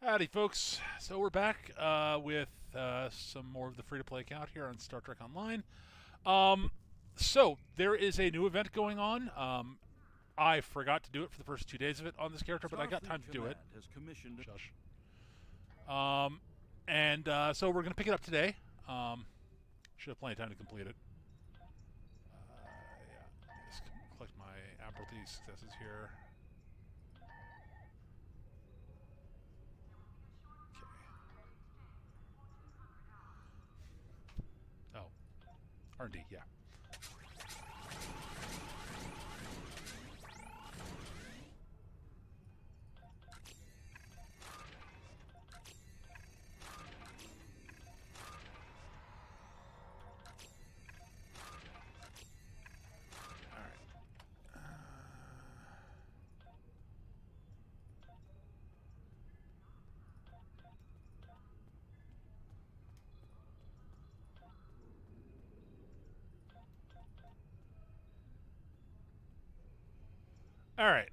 Howdy, folks. So we're back with some more of the free-to-play account here on Star Trek Online. So there is a new event going on. I forgot to do it for the first 2 days of it on this character, but I got time to do it. Has commissioned Shush. So we're going to pick it up today. Should have plenty of time to complete it. Yeah. Just collect my Admiralty successes here. Oh. R&D, yeah. All right.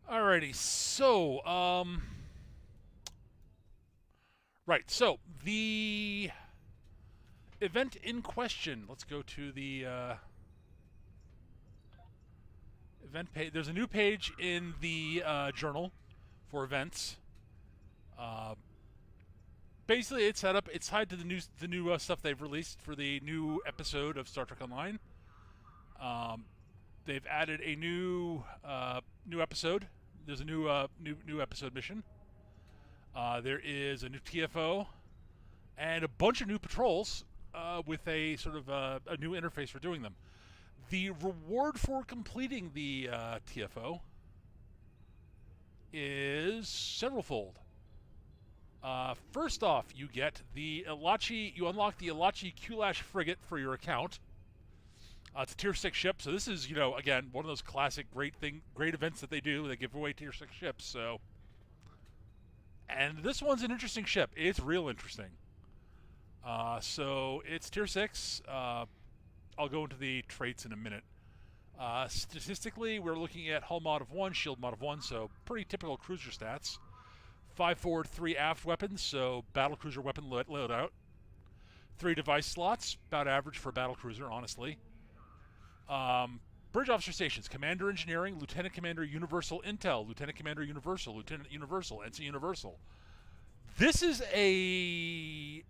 Alrighty, so, right, so, the event in question, let's go to the, event page. There's a new page in the, journal for events. Basically, it's set up, it's tied to the new stuff they've released for the new episode of Star Trek Online. They've added a new episode. There's a new episode mission. There is a new TFO and a bunch of new patrols with a sort of a new interface for doing them. The reward for completing the TFO is severalfold. First off, you get the You unlock the Elachi Qulash Frigate for your account. It's a Tier 6 ship, so this is, again, one of those classic great events that they do. They give away Tier 6 ships, so... And this one's an interesting ship. It's real interesting. So, it's Tier 6. I'll go into the traits in a minute. Statistically, we're looking at hull mod of 1, shield mod of 1, so pretty typical cruiser stats. 5 forward, 3 aft weapons, so battlecruiser weapon loadout. 3 device slots, about average for a battlecruiser, honestly. Bridge officer stations: Commander Engineering, Lieutenant Commander Universal Intel, Lieutenant Commander Universal, Lieutenant Universal, Ensign Universal. This is a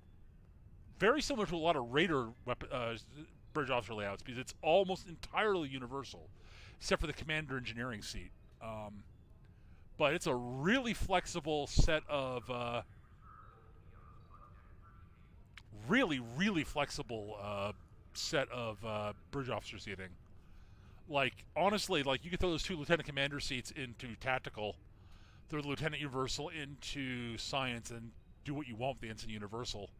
very similar to a lot of Raider bridge officer layouts because it's almost entirely universal, except for the Commander Engineering seat. But it's a really flexible set of really flexible set of bridge officer seating. Like, honestly, like, you could throw those 2 lieutenant commander seats into tactical, throw the lieutenant universal into science, and do what you want with the ensign universal,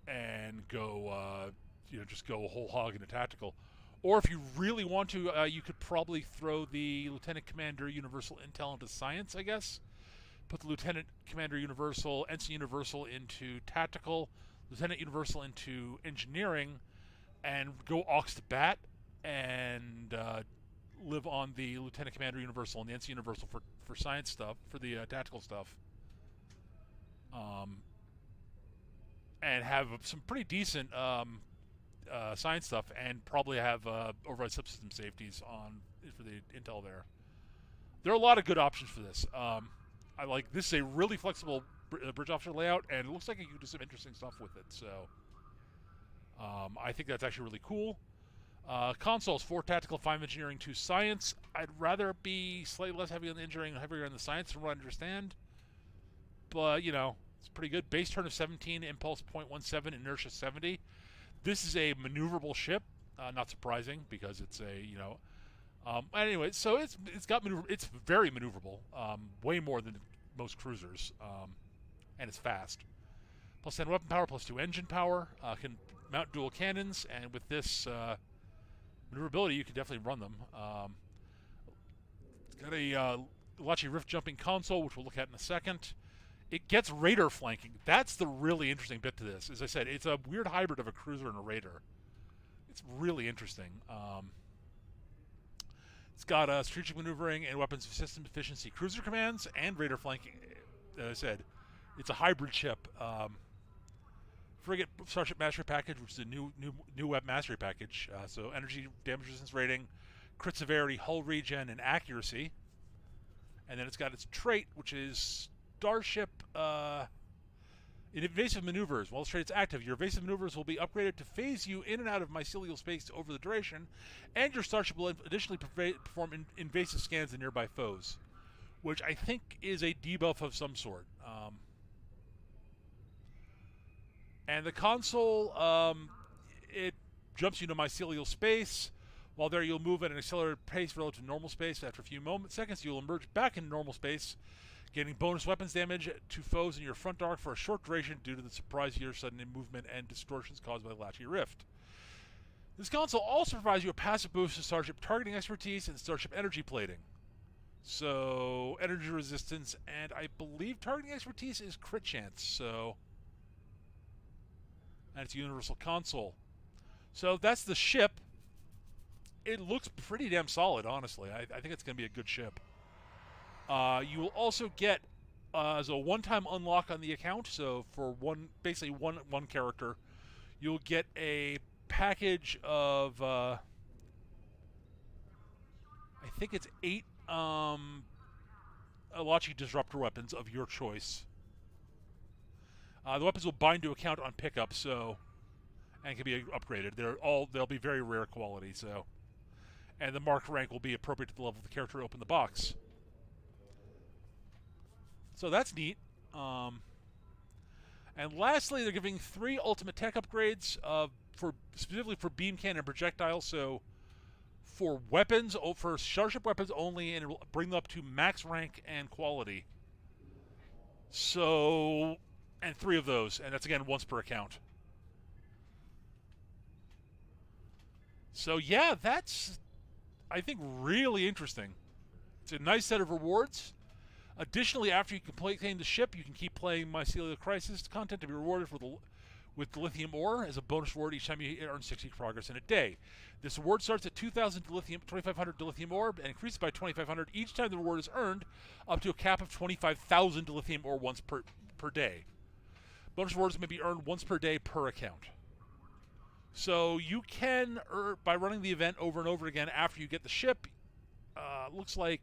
and go just go whole hog into tactical. Or if you really want to, you could probably throw the lieutenant commander universal intel into science, I guess. Put the lieutenant commander universal, ensign universal into tactical, lieutenant universal into engineering, and go aux to bat, and live on the lieutenant commander universal and the ensign universal for science stuff, for the tactical stuff, and have some pretty decent science stuff, and probably have override subsystem safeties on for the intel there. There are a lot of good options for this. I like this is a really flexible bridge officer layout, and it looks like you can do some interesting stuff with it. So I think that's actually really cool. Consoles: 4 tactical, 5 engineering, 2 science. I'd rather be slightly less heavy on the engineering and heavier on the science from what I understand. But, it's pretty good. Base turn of 17, impulse 0.17, inertia 70. This is a maneuverable ship. Not surprising because it's a, anyway, so it's got it's very maneuverable. Way more than most cruisers. And it's fast. Plus 10 weapon power, plus 2 engine power. Can mount dual cannons, and with this maneuverability, you can definitely run them. It's got a Elachi Rift jumping console, which we'll look at in a second. It gets Raider flanking. That's the really interesting bit to this. As I said, it's a weird hybrid of a cruiser and a Raider. It's really interesting. It's got strategic maneuvering and weapons system efficiency, cruiser commands, and Raider flanking. As I said, it's a hybrid ship. Frigate Starship Mastery Package, which is a new web mastery package. So energy damage resistance rating, crit severity, hull regen, and accuracy. And then it's got its trait, which is Starship in evasive maneuvers. While this trait is active, your evasive maneuvers will be upgraded to phase you in and out of mycelial space over the duration, and your starship will additionally perform invasive scans of nearby foes, which I think is a debuff of some sort. And the console, it jumps you to mycelial space. While there, you'll move at an accelerated pace relative to normal space. After a few seconds, you'll emerge back into normal space, gaining bonus weapons damage to foes in your front arc for a short duration due to the surprise your sudden movement and distortions caused by the Elachi Rift. This console also provides you a passive boost to Starship targeting expertise and Starship energy plating. So, energy resistance, and I believe targeting expertise is crit chance, so... And it's a universal console. So that's the ship. It looks pretty damn solid, honestly. I think it's going to be a good ship. You will also get as a one-time unlock on the account. So for basically one character, you'll get a package of I think it's 8 Elachi disruptor weapons of your choice. The weapons will bind to account on pickup, so and can be upgraded. They'll be very rare quality, so and the mark rank will be appropriate to the level of the character to open the box. So that's neat. And lastly, they're giving 3 ultimate tech upgrades specifically for beam cannon and projectiles. So for weapons, for starship weapons only, and it will bring them up to max rank and quality. So, and 3 of those, and that's again once per account. So yeah, that's, I think, really interesting. It's a nice set of rewards. Additionally, after you complete the ship, you can keep playing Mycelial Crisis content to be rewarded with the lithium ore as a bonus reward each time you earn 60 progress in a day. This reward starts at 2,500 dilithium ore and increases by 2,500 each time the reward is earned, up to a cap of 25,000 dilithium ore once per day. Bonus rewards may be earned once per day per account. So you can, by running the event over and over again after you get the ship, looks like...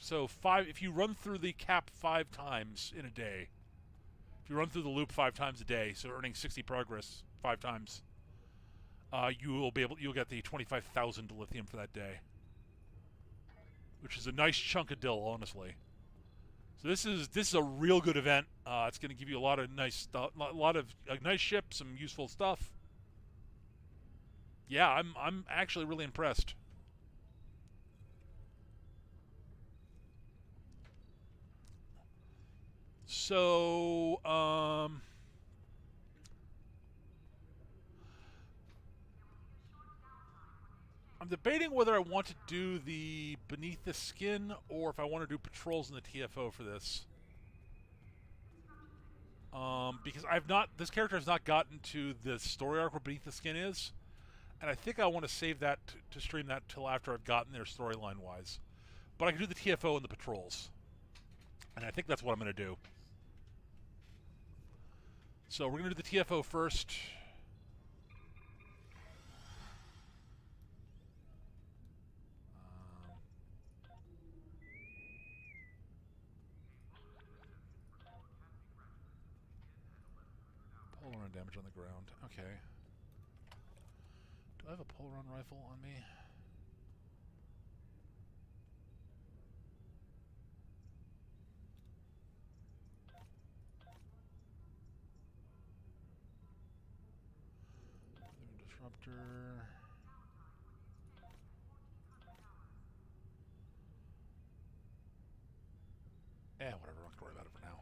So if you run through the cap 5 times in a day, if you run through the loop 5 times a day, so earning 60 progress 5 times, you'll get the 25,000 lithium for that day, which is a nice chunk of dill, honestly. So this is a real good event. It's going to give you a lot of nice stuff, a lot of nice ships, some useful stuff. Yeah, I'm actually really impressed. So, I'm debating whether I want to do the Beneath the Skin or if I want to do patrols in the TFO for this. Because this character has not gotten to the story arc where Beneath the Skin is, and I think I want to save that to stream that till after I've gotten there storyline-wise. But I can do the TFO and the patrols, and I think that's what I'm going to do. So we're going to do the TFO first. Polaron damage on the ground. Okay. Do I have a Polaron rifle on me? Disruptor. Whatever. I'm not worry about it for now.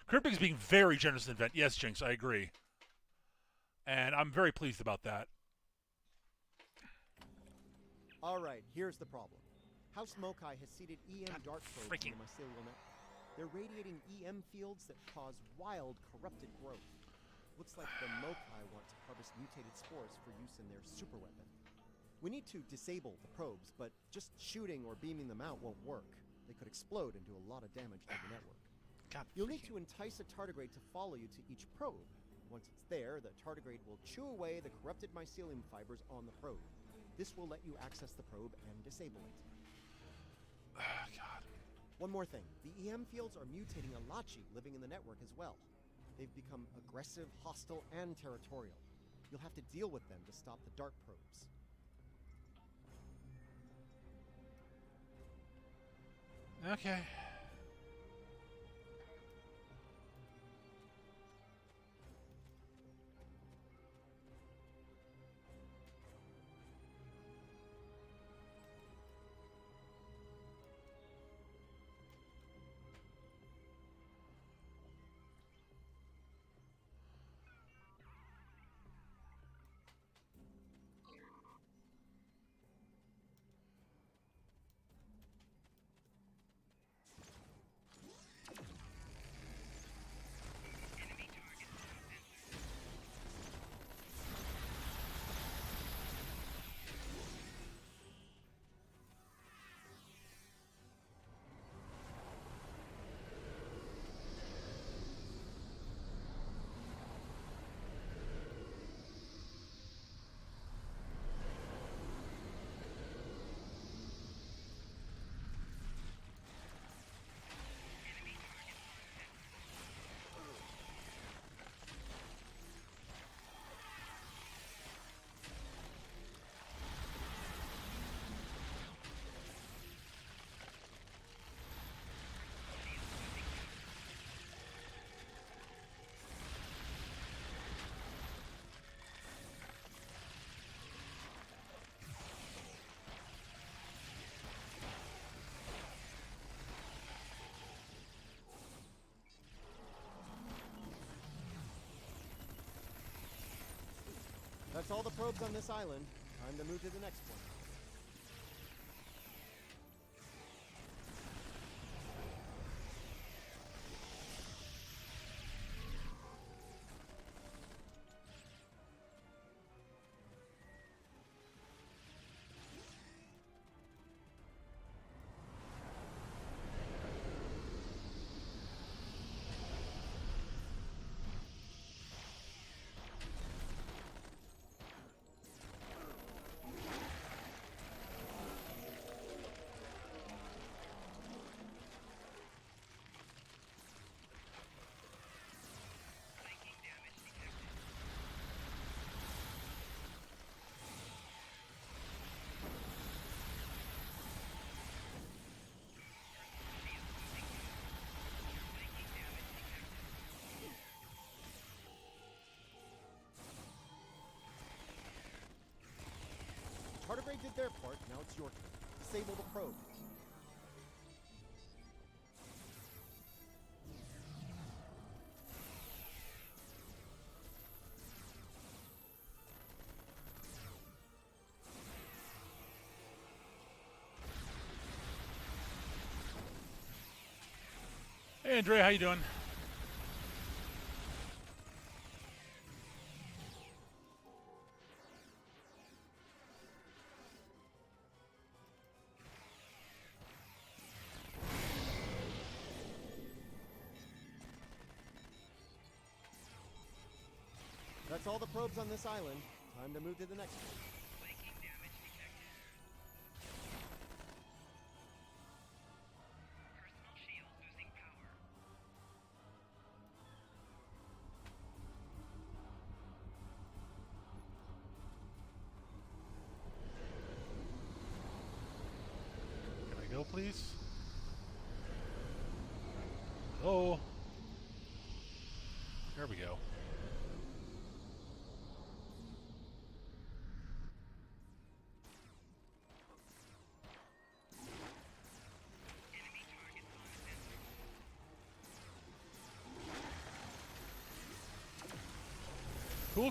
Cryptic is being very generous in the event. Yes, Jinx, I agree. And I'm very pleased about that. Alright, here's the problem. House Mokai has seeded EM dart probes in the mycelial network. They're radiating EM fields that cause wild, corrupted growth. Looks like the Mokai want to harvest mutated spores for use in their superweapon. We need to disable the probes, but just shooting or beaming them out won't work. They could explode and do a lot of damage to the network. You'll need to entice a tardigrade to follow you to each probe. Once it's there, the tardigrade will chew away the corrupted mycelium fibers on the probe. This will let you access the probe and disable it. God. One more thing. The EM fields are mutating Elachi living in the network as well. They've become aggressive, hostile, and territorial. You'll have to deal with them to stop the dart probes. Okay. That's all the probes on this island. Time to move to the next one. Tardigrade did their part, now it's your turn. Disable the probe. Hey, Andrea, how you doing? That's all the probes on this island. Time to move to the next one. Can I go, please? Hello? There we go.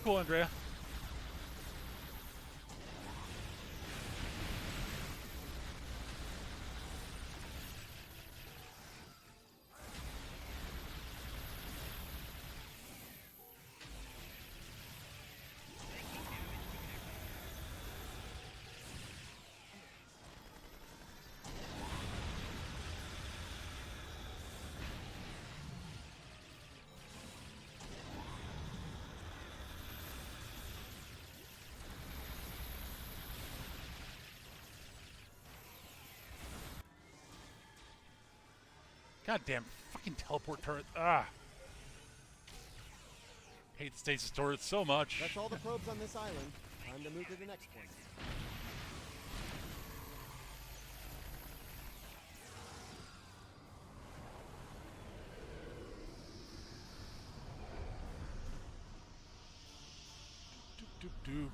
Cool, Andrea. Goddamn fucking teleport turret. Ah. Hate the stasis turrets so much. That's all the probes on this island. Time to move to the next one. Doop, doop, doop.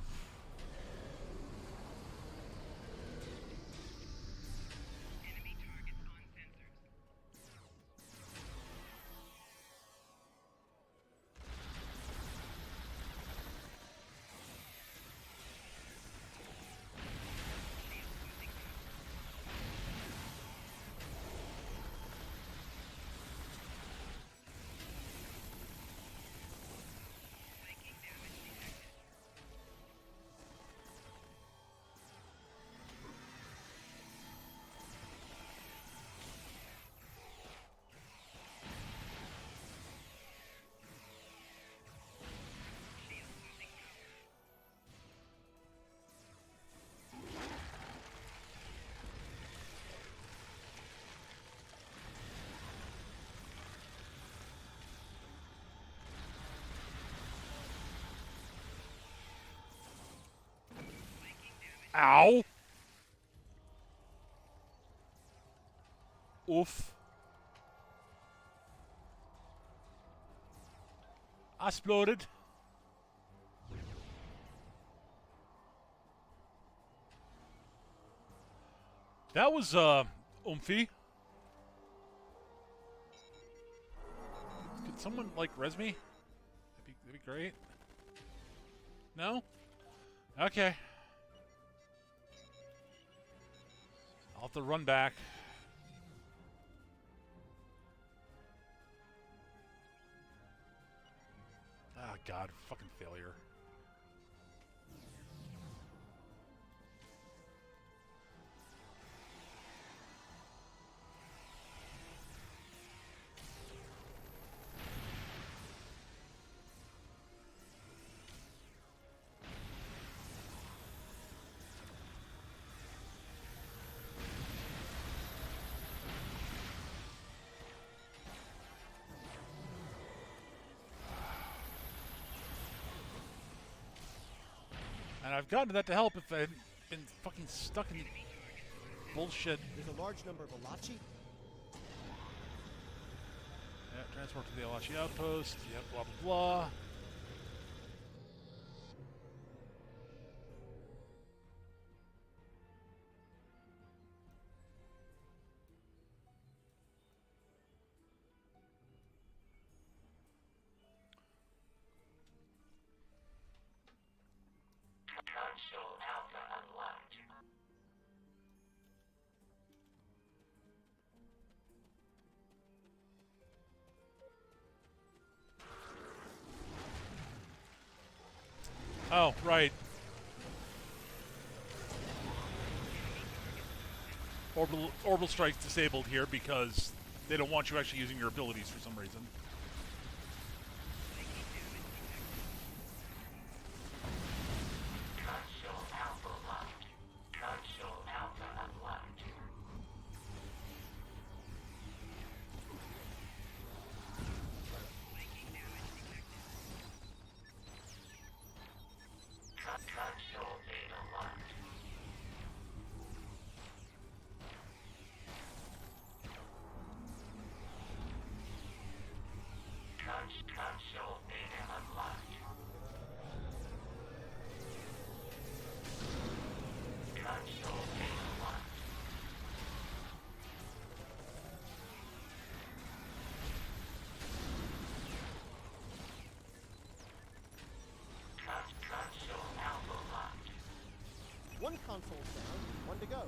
Ow! Oof. I exploded. That was, oomphy. Could someone, like, res me? That'd be great. No? Okay. I'll have to run back. Ah, God. Fucking failure. And I've gotten to that to help if I hadn't been fucking stuck in bullshit. There's a large number of Elachi. Yeah, transport to the Elachi outpost. Yep, blah, blah, blah. Console Alpha unlocked. Oh, right. Orbital strike's disabled here because they don't want you actually using your abilities for some reason. Console Alpha locked. Console Alpha unlocked. Console Beta locked. Console Beta unlocked. Console Beta locked. Console Alpha locked. One console's down, one to go.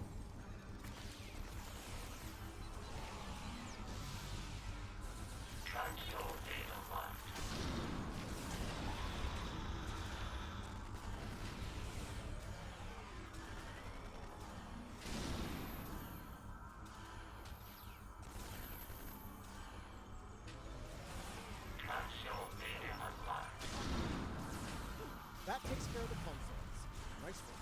Console Beta locked. Console Beta unlocked. That takes care of the consoles. Nice work.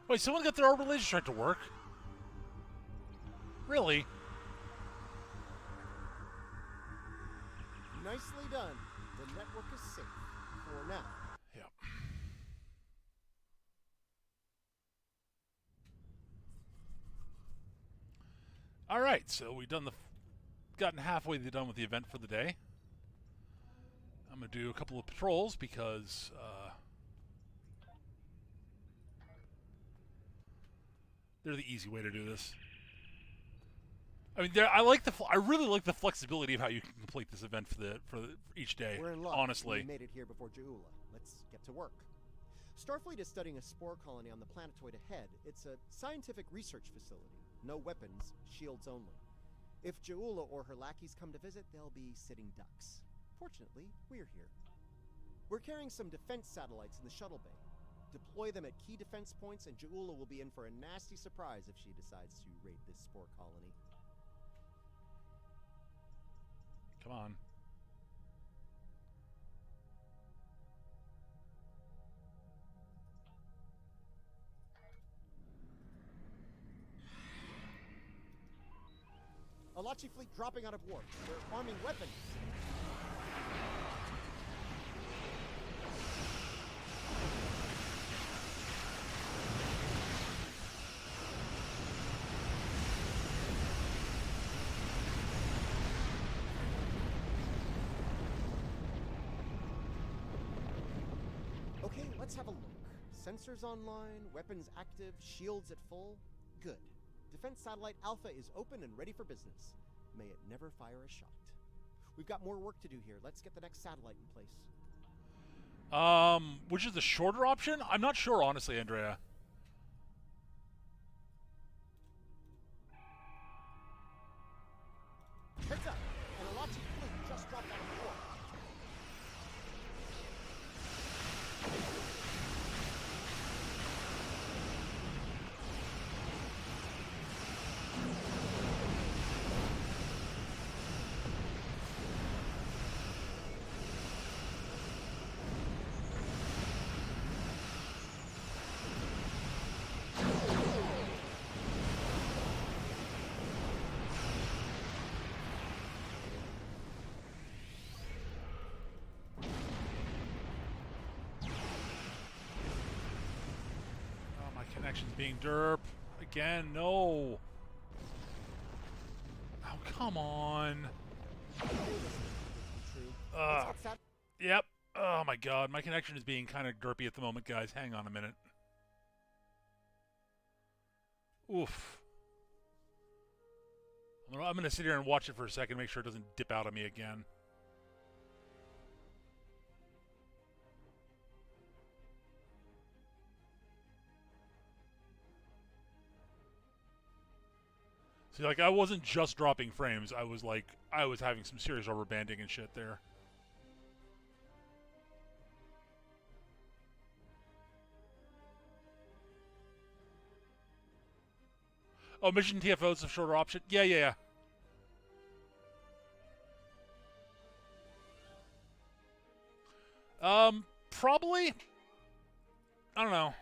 Wait, someone got their orbital laser strike to work? Really? Nicely done. The network is safe. For now. Yep. All right, so we've gotten halfway done with the event for the day. I'm gonna do a couple of patrols because they're the easy way to do this. I mean, I really like the flexibility of how you can complete this event for each day. We're in luck. Honestly, We made it here before Ja'ula. Let's get to work. Starfleet is studying a spore colony on the planetoid ahead. It's a scientific research facility. No weapons, shields only. If Ja'ula or her lackeys come to visit, they'll be sitting ducks. Fortunately, we're here. We're carrying some defense satellites in the shuttle bay. Deploy them at key defense points, and Ja'ula will be in for a nasty surprise if she decides to raid this spore colony. come on. Elachi fleet dropping out of warp. They're arming weapons. Okay, let's have a look. Sensors online, weapons active, shields at full. Good. Defense Satellite Alpha is open and ready for business. May it never fire a shot. We've got more work to do here. Let's get the next satellite in place. Which is the shorter option? I'm not sure, honestly, Andrea. Heads up! An Elachi fleet just dropped out of warp. Oh, my connection's being derp. Again, no. Oh, come on. True. Ugh. Let's get sat- Yep. Oh my god, my connection is being kind of derpy at the moment, guys. Hang on a minute. Oof. I'm going to sit here and watch it for a second, make sure it doesn't dip out on me again. See, like, I wasn't just dropping frames. I was having some serious rubber banding and shit there. Oh, mission TFO is a shorter option? Yeah. Probably. I don't know.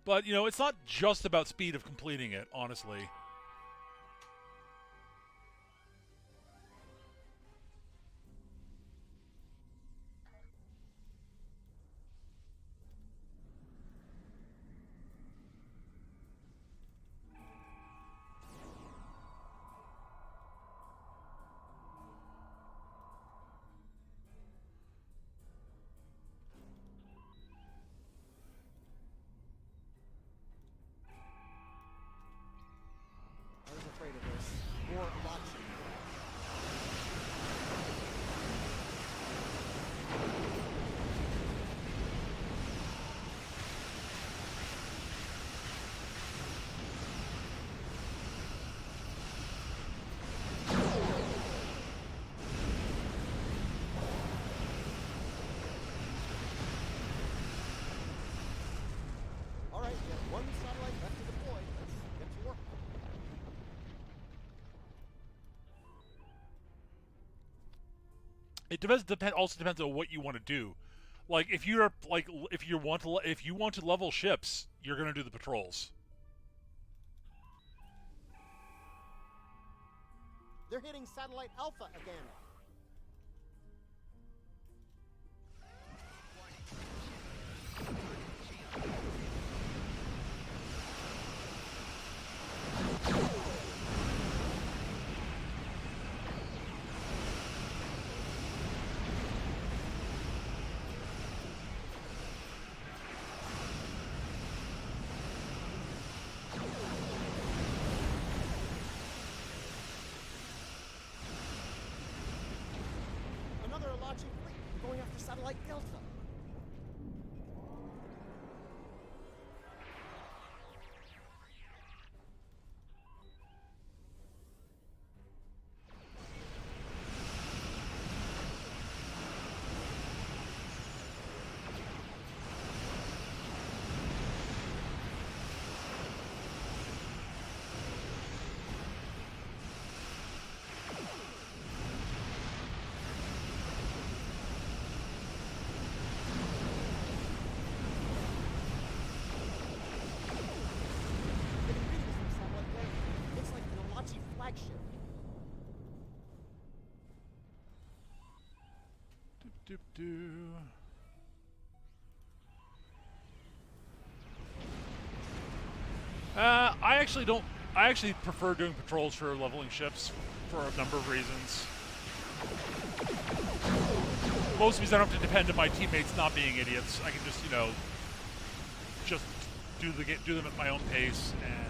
But, you know, it's not just about speed of completing it, honestly. It also depends on what you want to do. Like if you want to level ships, you're gonna do the patrols. They're hitting satellite Alpha again. Another Elachi fleet going after satellite Delta. Flagship. Doop doo. I actually don't. I actually prefer doing patrols for leveling ships for a number of reasons. Most because I don't have to depend on my teammates not being idiots. I can just, just do them at my own pace and.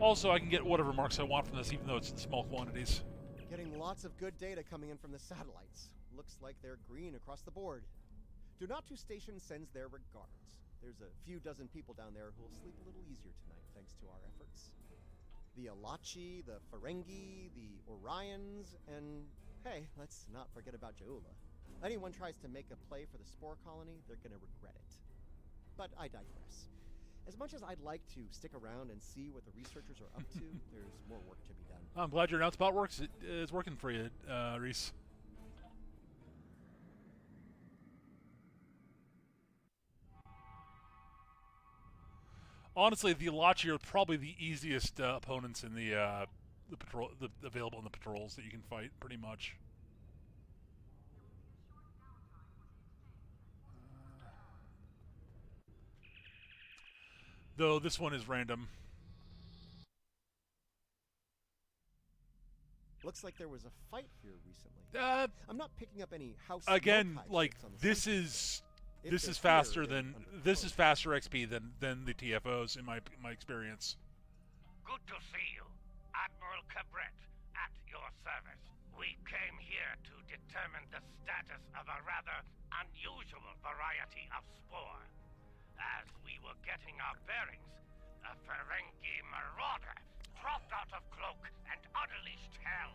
Also, I can get whatever marks I want from this, even though it's in small quantities. Getting lots of good data coming in from the satellites. Looks like they're green across the board. Donatu Station sends their regards. There's a few dozen people down there who'll sleep a little easier tonight thanks to our efforts. The Elachi, the Ferengi, the Orions, and hey, let's not forget about Jaula. Anyone tries to make a play for the Spore Colony, they're gonna regret it. But I digress. As much as I'd like to stick around and see what the researchers are up to, there's more work to be done. I'm glad your announce bot works. It's working for you, Reese. Honestly, the Elachi are probably the easiest opponents in the available in the patrols that you can fight, pretty much. Though this one is random. Looks like there was a fight here recently. I'm not picking up any house. Again, like this is faster than faster XP than the TFOs in my experience. Good to see you, Admiral Cabret, at your service. We came here to determine the status of a rather unusual variety of spore. As we were getting our bearings, a Ferengi marauder dropped out of cloak and unleashed hell.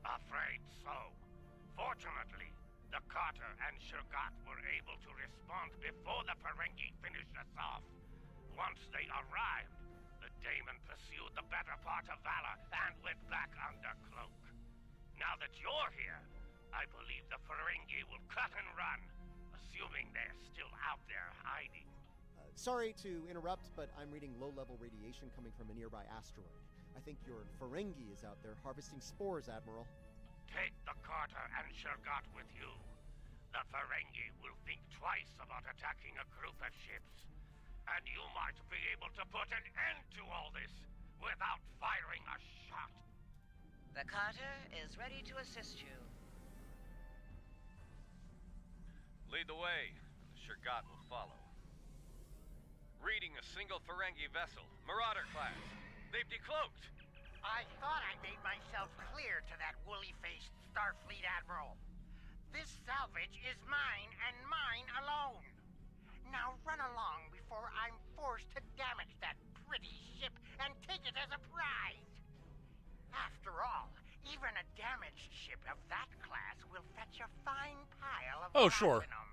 Afraid so. Fortunately, the Carter and Shurgat were able to respond before the Ferengi finished us off. Once they arrived, the Daemon pursued the better part of Valor and went back under cloak. Now that you're here, I believe the Ferengi will cut and run, assuming they're still out there hiding. Sorry to interrupt, but I'm reading low-level radiation coming from a nearby asteroid. I think your Ferengi is out there harvesting spores, Admiral. Take the Carter and Shurgat with you. The Ferengi will think twice about attacking a group of ships. And you might be able to put an end to all this without firing a shot. The Carter is ready to assist you. Lead the way, and the Shurgat will follow. Reading a single Ferengi vessel, Marauder class. They've decloaked. I thought I made myself clear to that woolly-faced Starfleet Admiral. This salvage is mine and mine alone. Now run along before I'm forced to damage that pretty ship and take it as a prize. After all, Even a damaged ship of that class will fetch a fine pile of Oh, sure. platinum.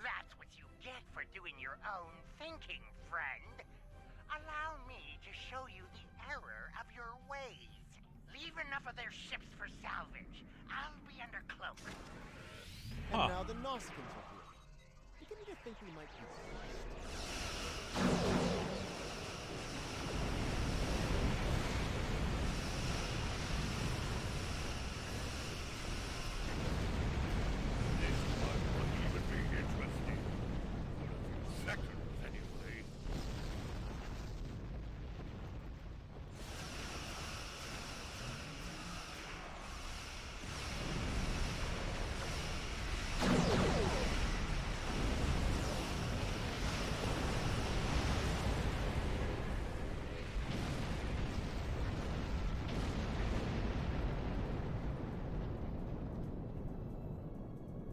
That's what you get for doing your own thinking, friend. Allow me to show you the error of your ways. Leave enough of their ships for salvage. I'll be under cloak. And Huh. now the Nausicaans are here. Beginning to think we might be This one wouldn't even be interesting. For a few seconds, anyway.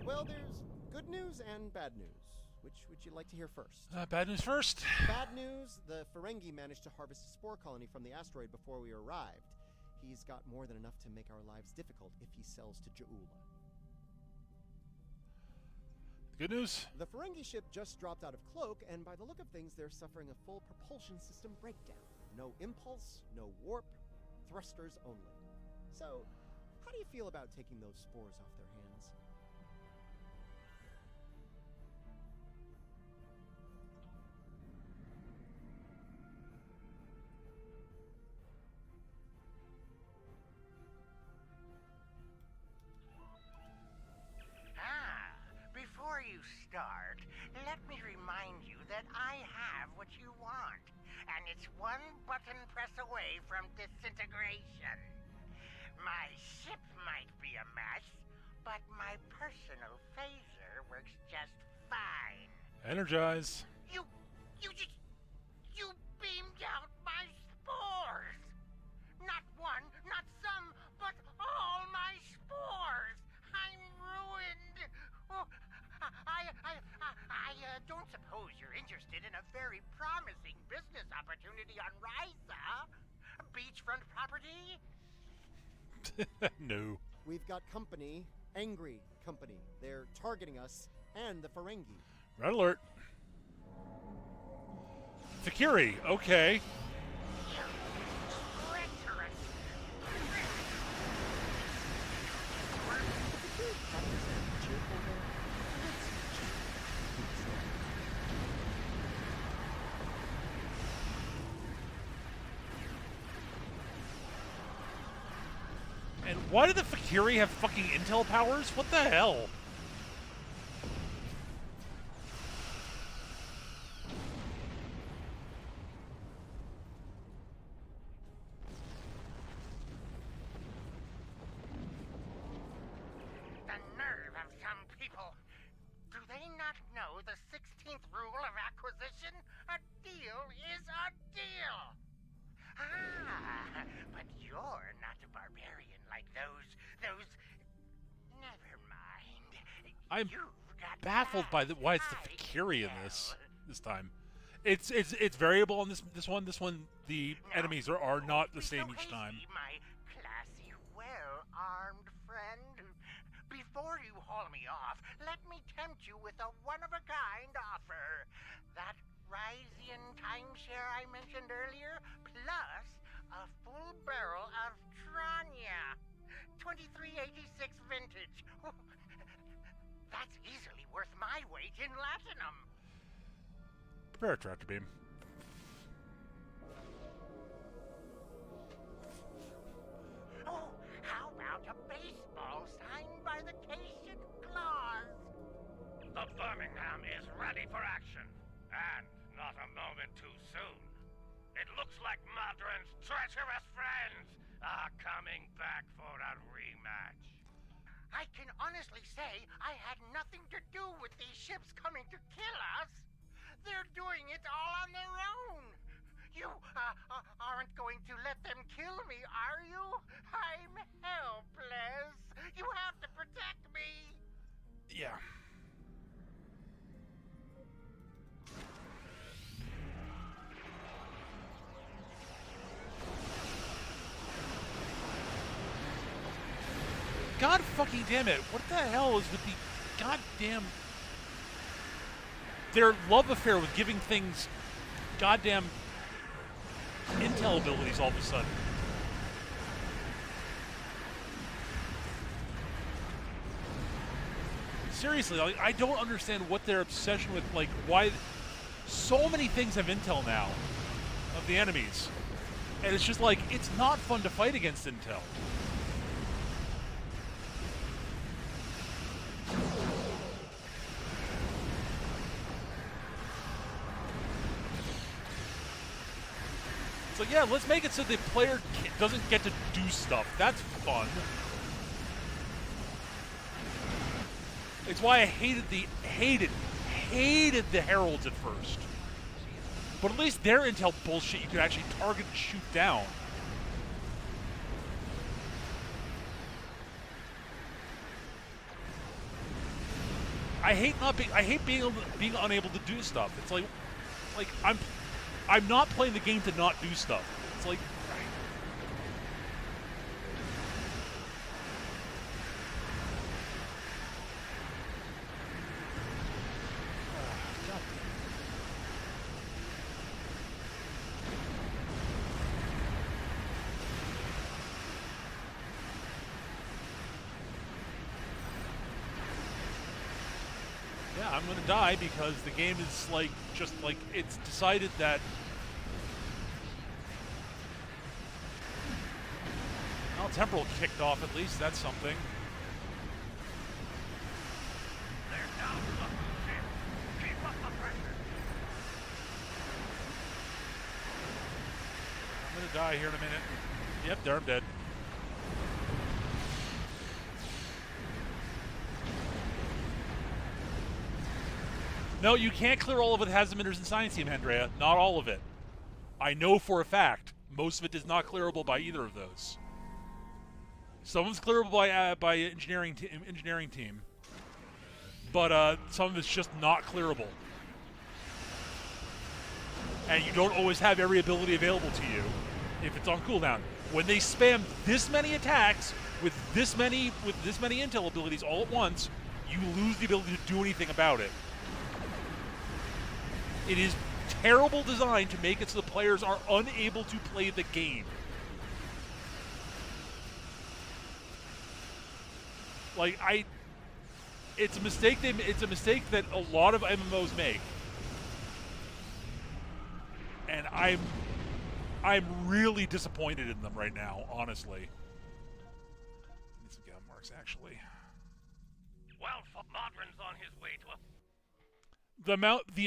Well, there's good news and bad news. Which would you like to hear first? Bad news first. Bad news, the Ferengi managed to harvest a spore colony from the asteroid before we arrived. He's got more than enough to make our lives difficult if he sells to Ja'ula. Good news. The Ferengi ship just dropped out of cloak, and by the look of things, they're suffering a full propulsion system breakdown. No impulse, no warp, thrusters only. So, how do you feel about taking those spores off their hands? Before you start, let me remind you that I have what you want, and it's one button press away from disintegration. My ship might be a mess, but my personal phaser works just fine. Energize. You beamed out my spores! Not one, not some, but all my spores! I'm ruined! Oh, I don't suppose you're interested in a very promising business opportunity on Ryza? Beachfront property? No. We've got company, angry company. They're targeting us and the Ferengi. Red alert. Fakiri. Okay. Treacherous! And why do the Fakiri have fucking intel powers? What the hell? The nerve of some people. Do they not know the 16th rule of acquisition? A deal is a deal. Ah, but you're not a barbarian like those. Never mind. I'm You've got baffled by why it's the I Fakiri in tell. this time. It's variable on this one. This one, the Now, enemies are not the don't be same so each time. hasty, my classy, well-armed friend. Before you haul me off, let me tempt you with a one-of-a-kind offer. That Ryzian timeshare I mentioned earlier, plus a full barrel of Tranya. 2386 vintage. That's easily worth my weight in latinum. Prepare a tractor beam. Oh, how about a baseball signed by the Cation Claus? The Birmingham is ready for action, and not a moment too soon. It looks like Madron's treacherous friends are coming back for a rematch. I can honestly say I had nothing to do with these ships coming to kill us. They're doing it all on their own. You aren't going to let them kill me, are you? I'm helpless. You have to protect me. Yeah. God fucking damn it. What the hell is with the goddamn... Their love affair with giving things goddamn intel abilities all of a sudden. Seriously, like, I don't understand what their obsession with, like, why so many things have intel now of the enemies. And it's just like, it's not fun to fight against intel. It's like, yeah, let's make it so the player doesn't get to do stuff. That's fun. It's why I hated the Heralds at first. But at least their intel bullshit you could actually target and shoot down. I hate being unable to do stuff. It's like I'm not playing the game to not do stuff. It's like, yeah, I'm gonna die because the game is like, just like, it's decided that well, Temporal kicked off at least, that's something. They're down to the ship. Keep up the pressure. I'm gonna die here in a minute. Yep, there, I'm dead. No, you can't clear all of it with Hazard and Science Team, Andrea. Not all of it. I know for a fact. Most of it is not clearable by either of those. Some of it's clearable by engineering team, but some of it's just not clearable. And you don't always have every ability available to you if it's on cooldown. When they spam this many attacks with this many intel abilities all at once, you lose the ability to do anything about it. It is terrible design to make it so the players are unable to play the game. Like, it's a mistake. It's a mistake that a lot of MMOs make, and I'm really disappointed in them right now. Honestly, need some gun marks actually. Well, Modron's on his way to a... The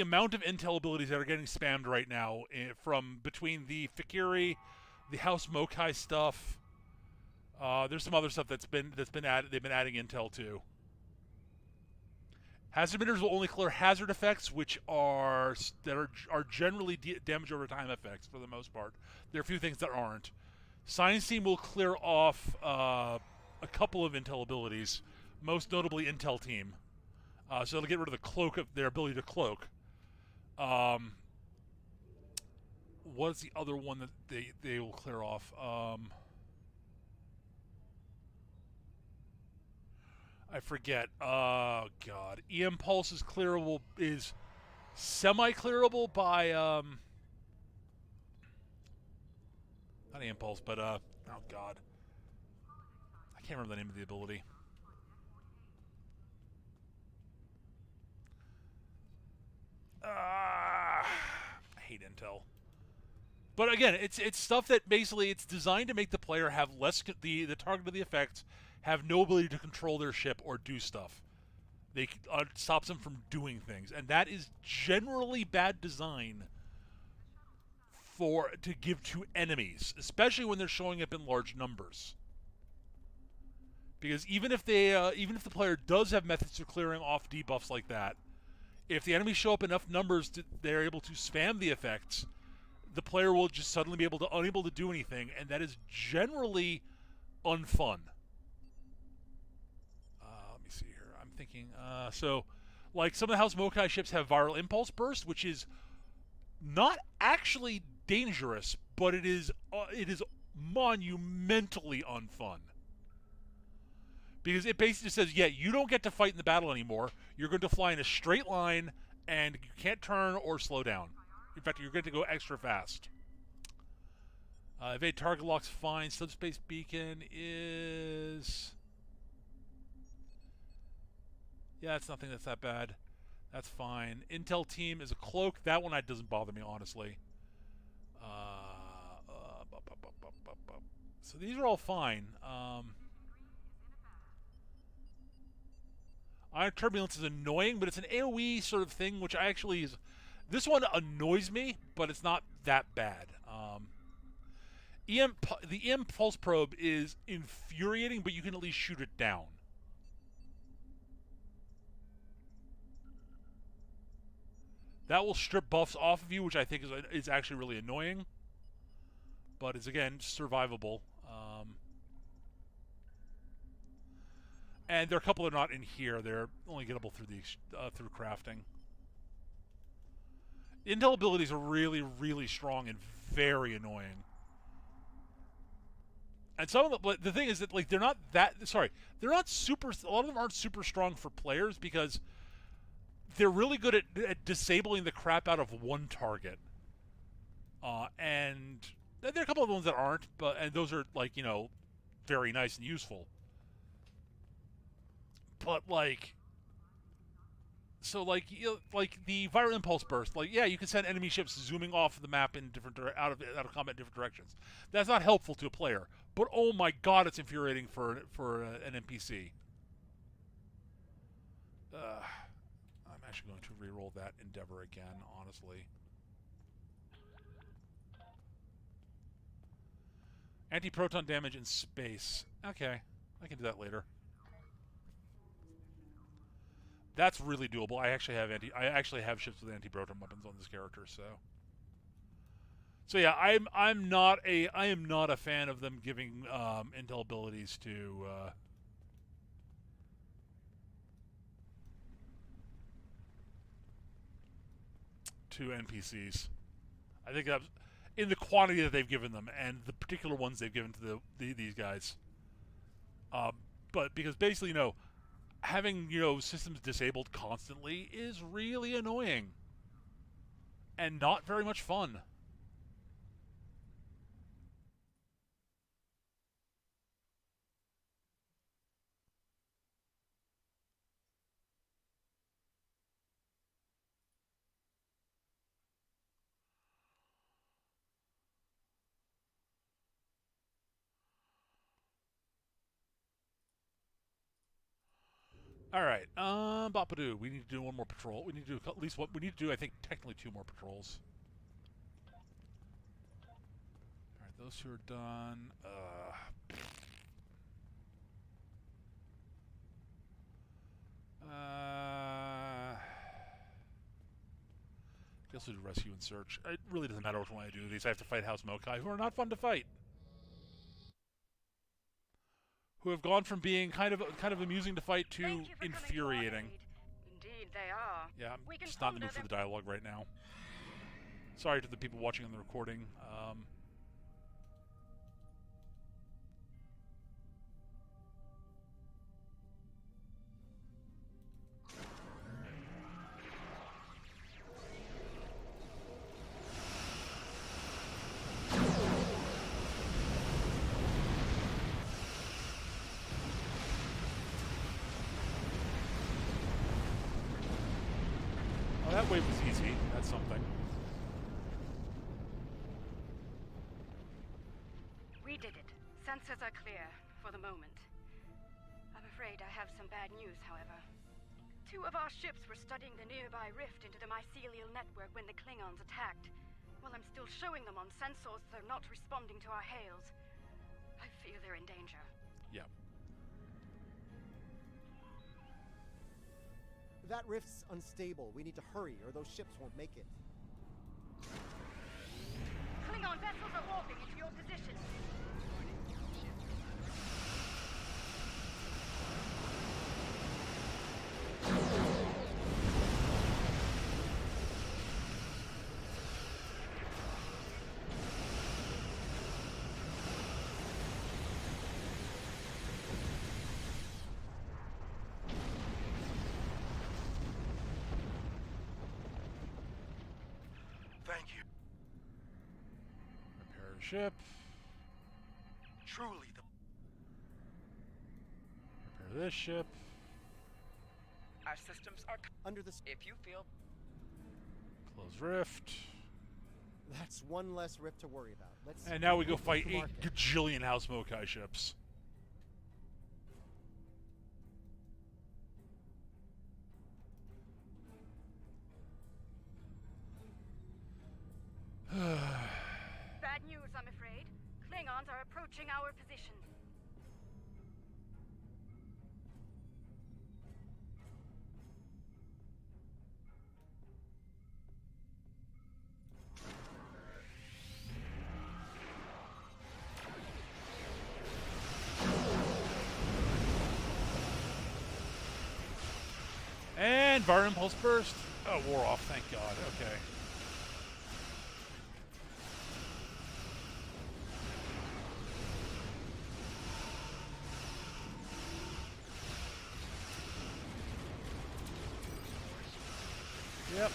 amount of intel abilities that are getting spammed right now from between the Fakiri, the House Mokai stuff. There's some other stuff that's been added. They've been adding intel to. Hazard emitters will only clear hazard effects, which are generally damage over time effects for the most part. There are a few things that aren't. Science Team will clear off a couple of intel abilities, most notably Intel Team. So it'll get rid of the cloak of their ability to cloak. What's the other one that they will clear off? I forget. Oh God, EM Pulse is semi-clearable by not EM Pulse, but oh God, I can't remember the name of the ability. I hate intel. But again, it's stuff that basically it's designed to make the player have less the target of the effects have no ability to control their ship or do stuff. They stops them from doing things, and that is generally bad design to give to enemies, especially when they're showing up in large numbers. Because even if the player does have methods of clearing off debuffs like that, if the enemies show up enough numbers, they're able to spam the effects. The player will just suddenly be unable to do anything, and that is generally unfun. Let me see here. I'm thinking. So, like some of the House Mokai ships have viral impulse burst, which is not actually dangerous, but it is monumentally unfun. Because it basically says, yeah, you don't get to fight in the battle anymore. You're going to fly in a straight line, and you can't turn or slow down. In fact, you're going to go extra fast. Evade target locks fine. Subspace beacon is... Yeah, it's nothing that's that bad. That's fine. Intel team is a cloak. That one doesn't bother me, honestly. So these are all fine. Ion Turbulence is annoying, but it's an AoE sort of thing, which I actually is... This one annoys me, but it's not that bad. The EM Pulse Probe is infuriating, but you can at least shoot it down. That will strip buffs off of you, which I think is actually really annoying. But is, again, survivable. And there are a couple that are not in here. They're only gettable through through crafting. Intel abilities are really, really strong and very annoying. And some of them, but the thing is that like they're not super. A lot of them aren't super strong for players because they're really good at disabling the crap out of one target. And there are a couple of ones that aren't, and those are like very nice and useful. But like the viral impulse burst, you can send enemy ships zooming off the map in out of combat in different directions. That's not helpful to a player, but oh my god, it's infuriating for an NPC. I'm actually going to re-roll that endeavor again, honestly. Anti-proton damage in space. Okay, I can do that later. That's really doable. I actually have ships with anti-proton weapons on this character, so yeah, I am not a fan of them giving intel abilities to NPCs. I think that's in the quantity that they've given them and the particular ones they've given to these guys. But because basically, having systems disabled constantly is really annoying and not very much fun. All right, Bapadoo. We need to do one more patrol. We need to do at least what we need to do. I think technically 2 more patrols. All right, those 2 are done. Guess we'll do rescue and search. It really doesn't matter which one I do these. I have to fight House Mokai, who are not fun to fight. Who have gone from being kind of amusing to fight to infuriating. Indeed, they are. Yeah, I'm just not in the mood for the dialogue right now. Sorry to the people watching on the recording. That wave was easy. That's something. We did it. Sensors are clear, for the moment. I'm afraid I have some bad news, however. 2 of our ships were studying the nearby rift into the mycelial network when the Klingons attacked. While I'm still showing them on sensors, they're not responding to our hails. I fear they're in danger. Yeah. That rift's unstable. We need to hurry, or those ships won't make it. Klingon vessels are warping into your position. ship. Truly the... Repair this ship. Our systems are... Under the... If you feel... Close rift. That's one less rift to worry about. Let's... And now we go fight to 8 market. gajillion House Mokai ships. Bad news, I'm afraid. Klingons are approaching our position. And Var Impulse Burst. Oh, wore off, thank God. Okay. Yep.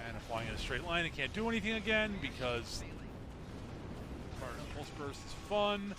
And flying in a straight line, it can't do anything again because Fire Impulse Burst is fun.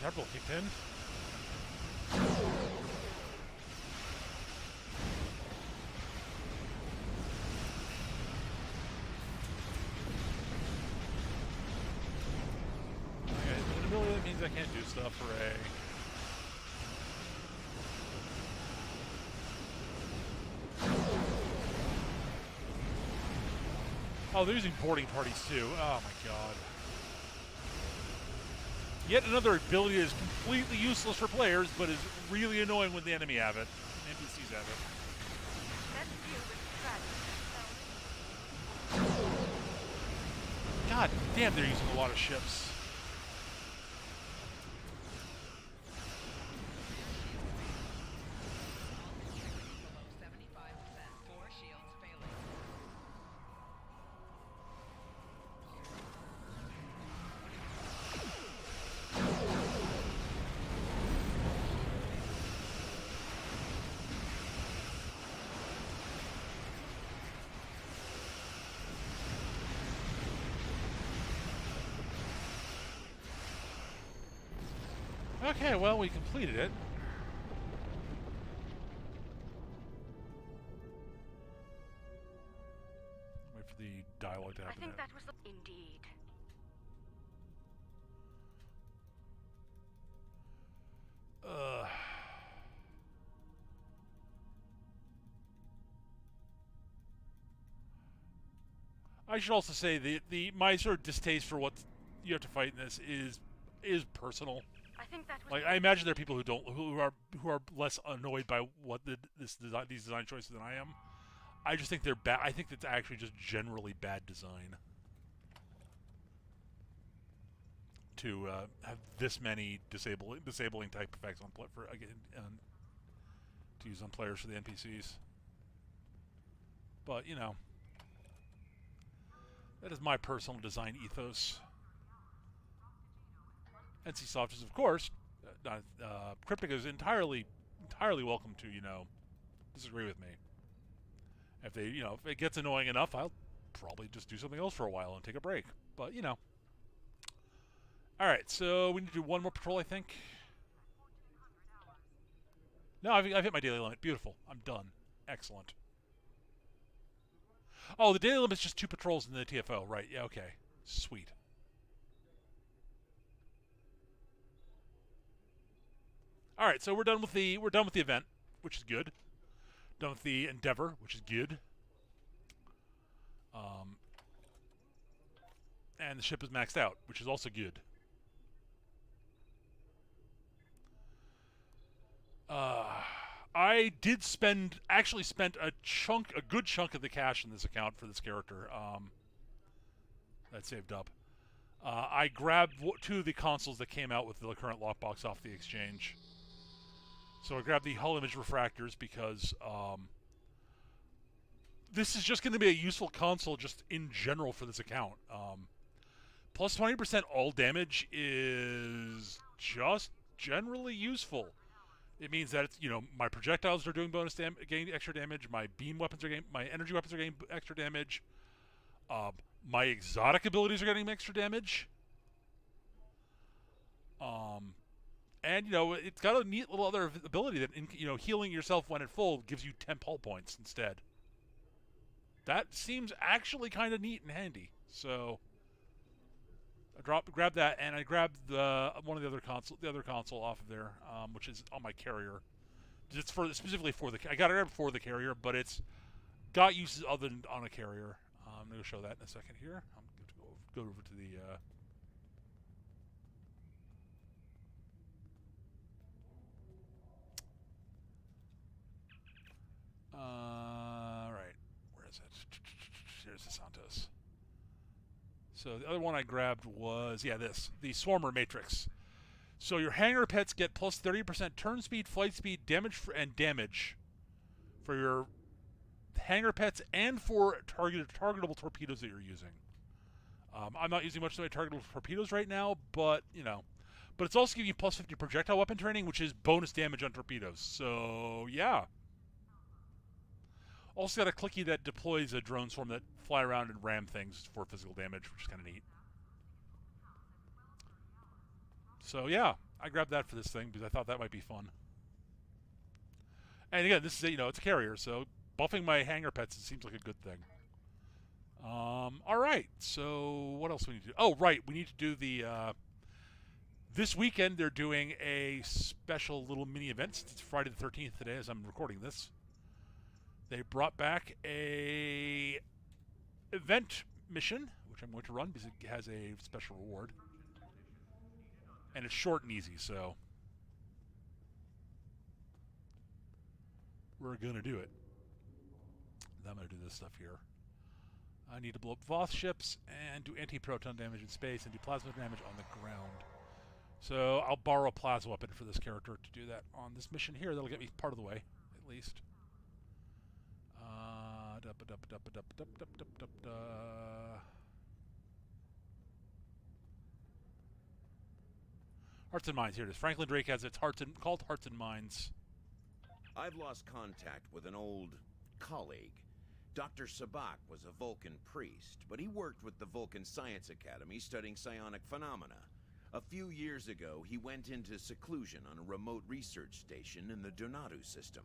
Admiral kicked in. Okay, inability, that means I can't do stuff. Hooray. Oh, they're using boarding parties too. Oh my god. Yet another ability that is completely useless for players, but is really annoying when the enemy have it. NPCs have it. Let's deal with the God damn, they're using a lot of ships. Below 75%. 4 shields failing. Okay, well, we completed it. Wait for the dialogue to I happen. think that was the... Indeed. I should also say my sort of distaste for what you have to fight in this is personal. I think that was... Like, I imagine there are people who are less annoyed by what these design choices than I am. I just think they're bad. I think it's actually just generally bad design. to have this many disabling type effects on to use on players for the NPCs. But you know, that is my personal design ethos. NCSoft is, of course, Cryptic is entirely welcome to, you know, disagree with me. If they, you know, if it gets annoying enough, I'll probably just do something else for a while and take a break. But, you know. Alright, so we need to do one more patrol, I think. No, I've hit my daily limit. Beautiful. I'm done. Excellent. Oh, the daily limit is just 2 patrols in the TFO. Right, yeah, okay. Sweet. Alright, so we're done with the event, which is good. Done with the endeavor, which is good. And the ship is maxed out, which is also good. I did actually spent a good chunk of the cash in this account for this character. That saved up. I grabbed 2 of the consoles that came out with the current lockbox off the exchange. So I grabbed the hull image refractors because this is just going to be a useful console just in general for this account. Plus 20% all damage is just generally useful. It means that it's, you know, my projectiles are doing getting extra damage. My beam weapons are getting, my energy weapons are getting extra damage. My exotic abilities are getting extra damage. And, you know, it's got a neat little other ability that, you know, healing yourself when at full gives you 10 hull points instead. That seems actually kind of neat and handy. So I grabbed that, and I grabbed one of the other console off of there, which is on my carrier. It's specifically for the. I got it for the carrier, but it's got uses other than on a carrier. I'm going to show that in a second here. I'm going to go over to the. Right. Where is it? Here's the Santos. So the other one I grabbed was, the Swarmer Matrix. So your hangar pets get plus 30% turn speed, flight speed, damage for your hangar pets and for targetable torpedoes that you're using. I'm not using much of my targetable torpedoes right now, but, you know. But it's also giving you plus 50 projectile weapon training, which is bonus damage on torpedoes. So, yeah. Also got a clicky that deploys a drone swarm that fly around and ram things for physical damage, which is kind of neat. So yeah, I grabbed that for this thing because I thought that might be fun. And again, this is it's a carrier, so buffing my hangar pets seems like a good thing. All right, so what else do we need to do? Oh, right, we need to do the. This weekend they're doing a special little mini event. It's Friday the 13th today, as I'm recording this. They brought back a event mission, which I'm going to run because it has a special reward. And it's short and easy, so we're going to do it. I'm going to do this stuff here. I need to blow up Voth ships and do anti-proton damage in space and do plasma damage on the ground. So I'll borrow a plasma weapon for this character to do that on this mission here. That'll get me part of the way, at least. Hearts and Minds. Here it is. Franklin Drake has its called Hearts and Minds. I've lost contact with an old colleague. Dr. Sabak was a Vulcan priest, but he worked with the Vulcan Science Academy studying psionic phenomena. A few years ago, he went into seclusion on a remote research station in the Donatu system.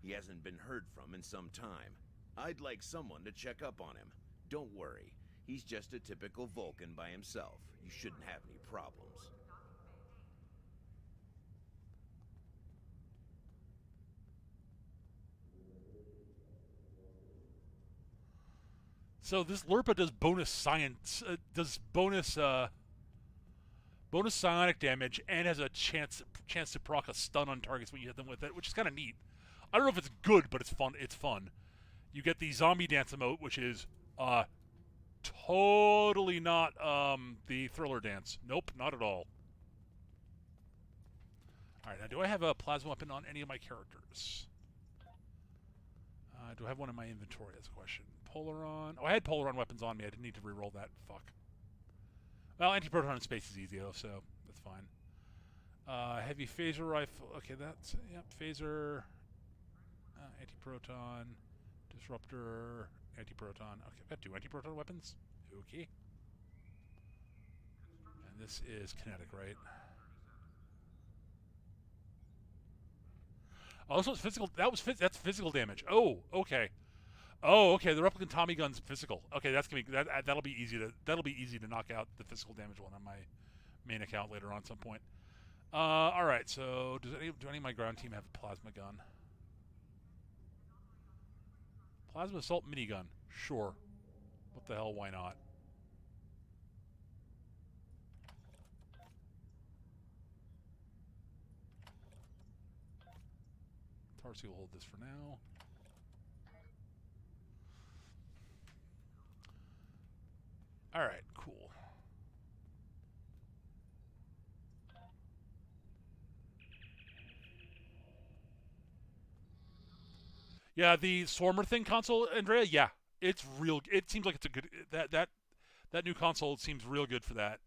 He hasn't been heard from in some time. I'd like someone to check up on him. Don't worry, he's just a typical Vulcan by himself. You shouldn't have any problems. So this Lurpa does bonus bonus psionic damage and has a chance to proc a stun on targets when you hit them with it, which is kind of neat. I don't know if it's good, but it's fun. You get the zombie dance emote, which is totally not the thriller dance. Nope, not at all. All right, now do I have a plasma weapon on any of my characters? Do I have one in my inventory? That's a question. Polaron. Oh, I had Polaron weapons on me. I didn't need to re-roll that. Fuck. Well, anti-proton in space is easy though, so that's fine. Heavy phaser rifle. Okay, that's yep. Phaser, anti-proton, disruptor, anti-proton. Okay, I've got 2 anti-proton weapons. Okay. And this is kinetic, right? Oh, this was physical. That's physical damage. Oh, okay. Oh, okay. The replicant Tommy gun's physical. Okay, that's gonna be that'll be easy to knock out the physical damage one on my main account later on at some point. All right. So do any of my ground team have a plasma gun? Plasma assault minigun. Sure. What the hell? Why not? Tarsi will hold this for now. All right. Cool. Yeah, the Swarmer thing console, Andrea. Yeah, it's real. It seems like it's a good that new console seems real good for that.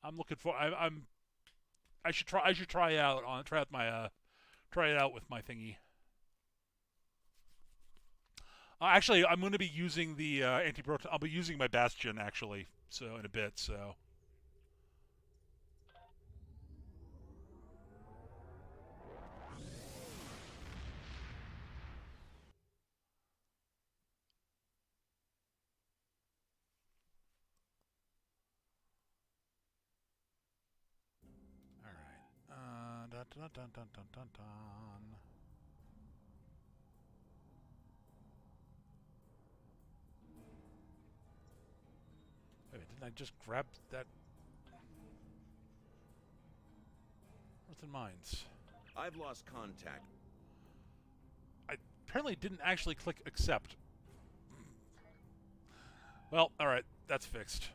I'm looking for. I should try it out try it out with my thingy. Actually, I'm going to be using the anti-proton. I'll be using my Bastion actually. So in a bit. So. Dun, dun, dun, dun, dun, dun, dun. Wait, didn't I just grab that? Earth and Mines. I've lost contact. I apparently didn't actually click accept. Well, alright, that's fixed.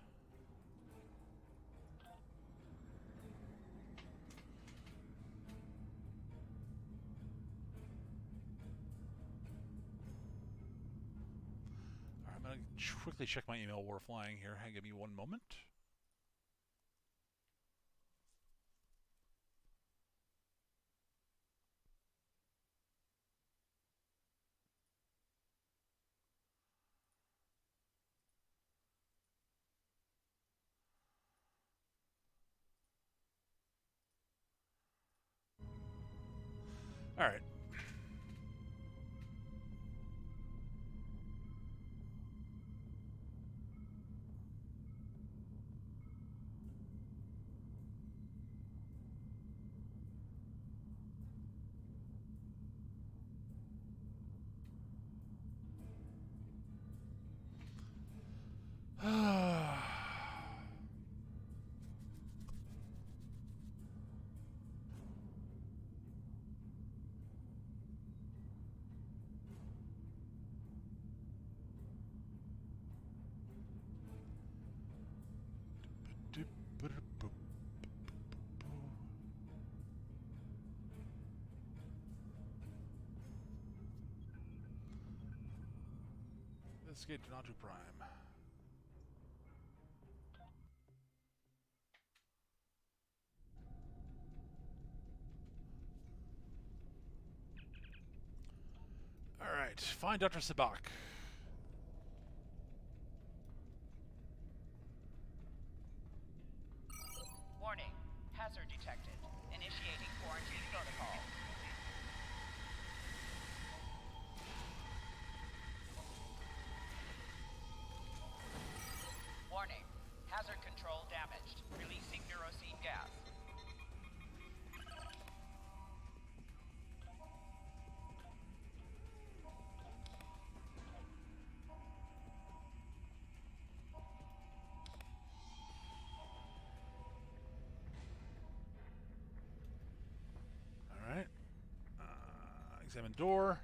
I'm going to quickly check my email while we're flying here. Give me one moment. All right. Investigate Donatu Prime. All right, find Dr. Sabak. Warning. Hazard detected. Initiating quarantine protocol. Warning. Hazard control damaged. Releasing neurocene gas. All right. Examine door.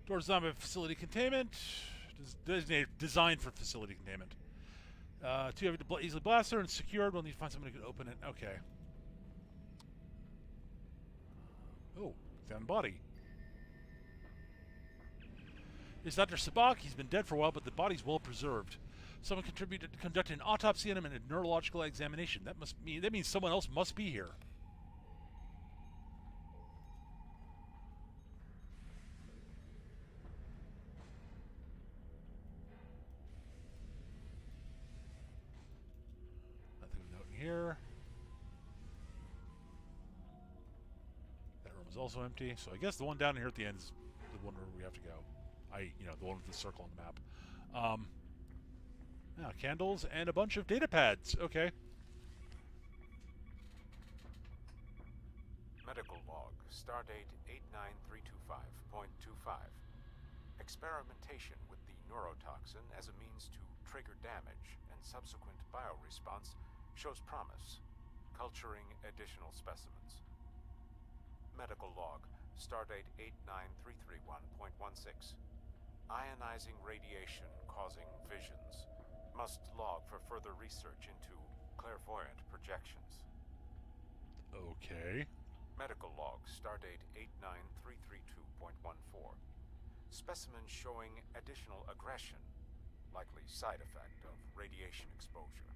Doors designed by facility containment. Designed for facility containment. Too heavy to easily blaster and secured. We'll need to find somebody who can open it. Okay. Oh, found body. It's Dr. Sabak. He's been dead for a while, but the body's well preserved. Someone contributed to conduct an autopsy on him and a neurological examination. That means someone else must be here. Nothing of note in here. That room is also empty. So I guess the one down here at the end is the one where we have to go. The one with the circle on the map. Candles and a bunch of data pads. Okay. Medical log, stardate 89325.25. Experimentation with the neurotoxin as a means to trigger damage and subsequent bioresponse shows promise. Culturing additional specimens. Medical log, stardate 89331.16. Ionizing radiation causing visions. Must log for further research into clairvoyant projections. Okay. Medical log, stardate 89332.14. Specimen showing additional aggression, likely side effect of radiation exposure.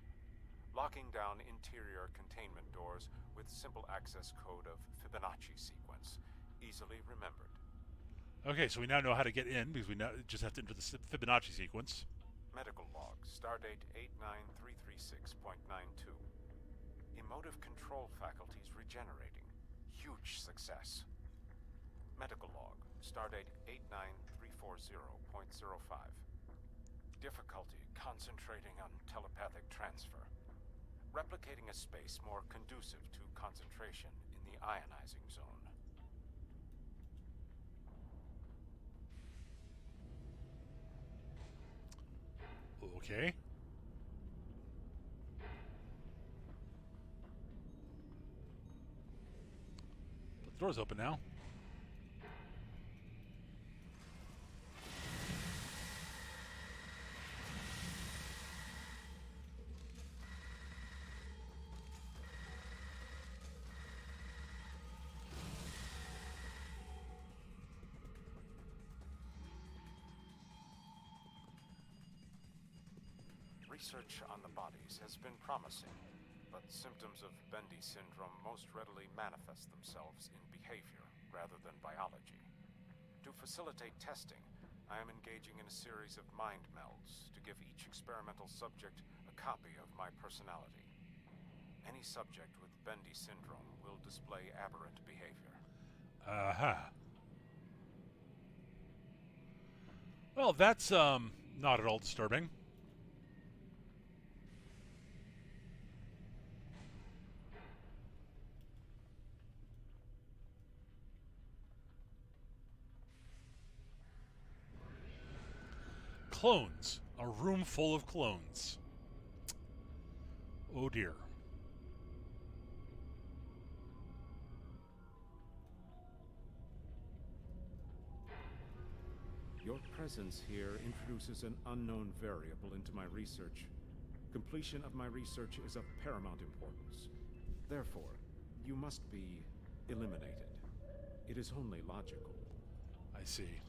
Locking down interior containment doors with simple access code of Fibonacci sequence, easily remembered. Okay, so we now know how to get in because we now just have to enter the Fibonacci sequence. Medical log, stardate 89336.92. Emotive control faculties regenerating. Huge success. Medical log, stardate 89340.05. Difficulty concentrating on telepathic transfer. Replicating a space more conducive to concentration in the ionizing zone. Okay. But the door's open now. Research on the bodies has been promising, but symptoms of Bendy syndrome most readily manifest themselves in behavior rather than biology. To facilitate testing, I am engaging in a series of mind melds to give each experimental subject a copy of my personality. Any subject with Bendy syndrome will display aberrant behavior. Aha. Well, that's not at all disturbing. Clones. A room full of clones. Oh dear. Your presence here introduces an unknown variable into my research. Completion of my research is of paramount importance. Therefore, you must be eliminated. It is only logical. I see.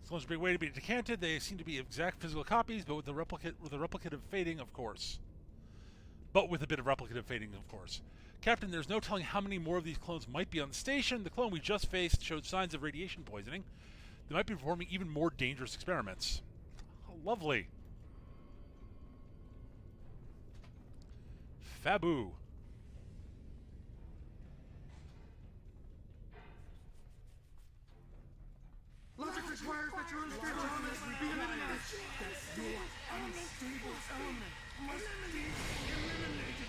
Clones are being waited to be decanted. They seem to be exact physical copies, but with a replicative fading, of course. But with a bit of replicative fading, of course. Captain, there's no telling how many more of these clones might be on the station. The clone we just faced showed signs of radiation poisoning. They might be performing even more dangerous experiments. Oh, lovely. Fabu. Logic requires that your unstable element be eliminated. That's your unstable element. must be eliminated.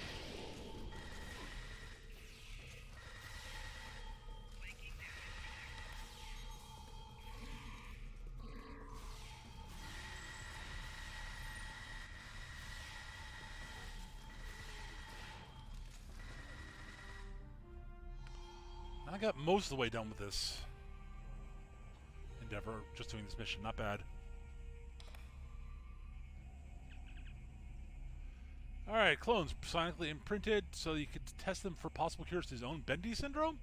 I got most of the way done with this endeavor, just doing this mission. Not bad. Alright, clones psionically imprinted so you could test them for possible cures to his own Bendy syndrome?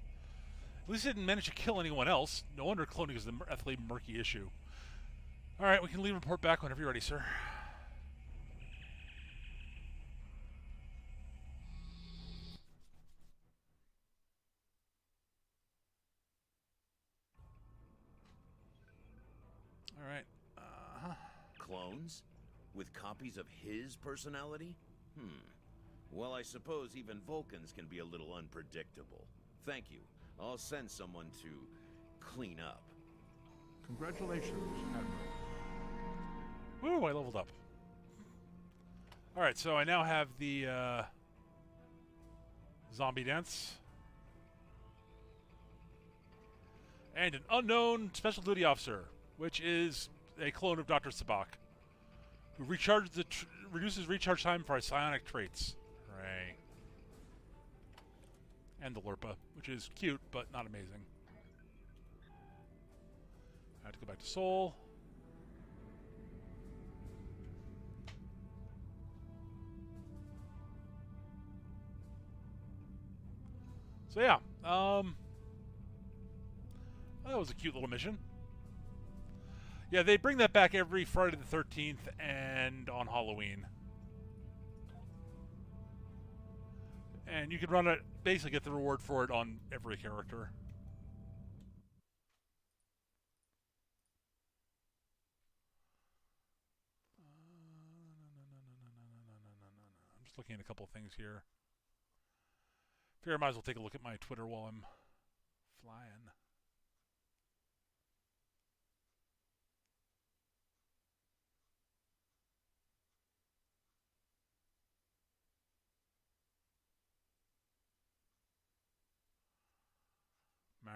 At least he didn't manage to kill anyone else. No wonder cloning is an ethically murky issue. Alright, we can leave report back whenever you're ready, sir. Alright. Clones? With copies of his personality? Well, I suppose even Vulcans can be a little unpredictable. Thank you. I'll send someone to clean up. Congratulations, Admiral. Woo, I leveled up. Alright, so I now have the zombie dance. And an unknown special duty officer, which is a clone of Dr. Sabak, who reduces recharge time for psionic traits. Hooray. And the Lurpa, which is cute, but not amazing. I have to go back to Seoul. So yeah, that was a cute little mission. Yeah, they bring that back every Friday the 13th and on Halloween. And you can run it, basically get the reward for it on every character. I'm just looking at a couple of things here. Figure I might as well take a look at my Twitter while I'm flying. Meh.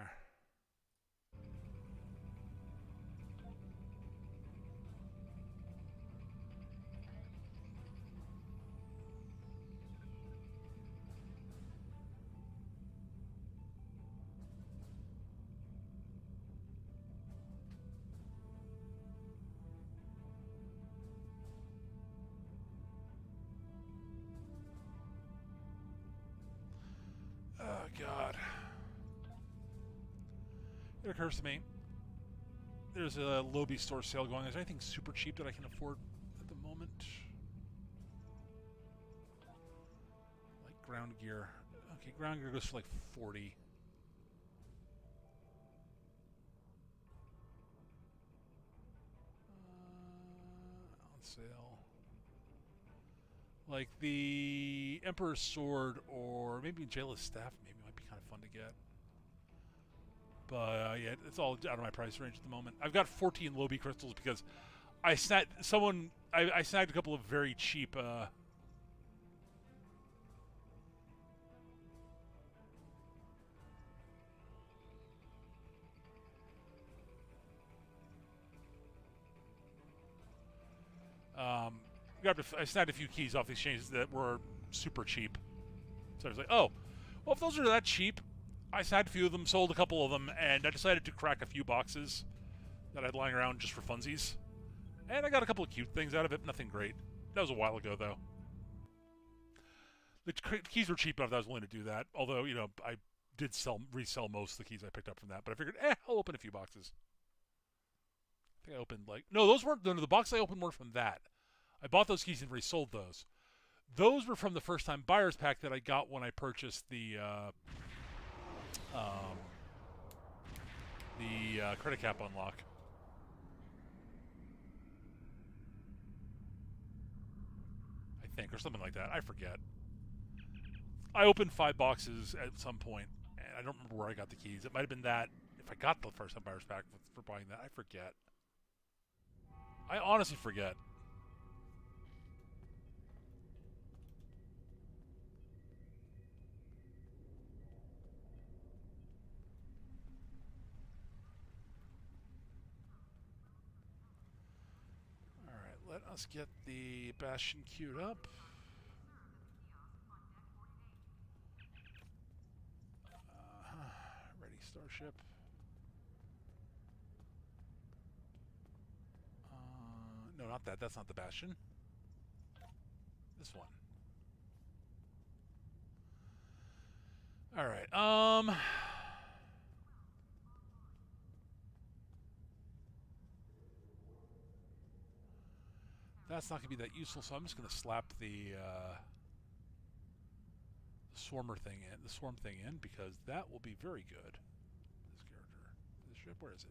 Oh, God. It occurs to me, there's a Lobi store sale going. Is there anything super cheap that I can afford at the moment? Like ground gear. Okay, ground gear goes for like 40. On sale. Like the Emperor's Sword or maybe Jail's Staff maybe might be kind of fun to get. But yeah, it's all out of my price range at the moment. I've got 14 Lobi crystals because I snagged I snagged a couple of very cheap I snagged a few keys off the exchanges that were super cheap. So I was like, oh, well, if those are that cheap, I snagged a few of them, sold a couple of them, and I decided to crack a few boxes that I had lying around just for funsies. And I got a couple of cute things out of it, nothing great. That was a while ago, though. The keys were cheap enough that I was willing to do that. Although, you know, I did resell most of the keys I picked up from that. But I figured, I'll open a few boxes. I think I opened no, those weren't, no, the box I opened were from that. I bought those keys and resold those. Those were from the first time buyer's pack that I got when I purchased the credit cap unlock. I think, or something like that. I forget. I opened 5 boxes at some point, and I don't remember where I got the keys. It might have been that, if I got the first time buyer's pack for buying that. I forget. I honestly forget. But let's get the Bastion queued up. Ready, Starship. No, not that. That's not the Bastion. This one. All right. That's not going to be that useful, so I'm just going to slap the swarm thing in, because that will be very good. This character, this ship, where is it?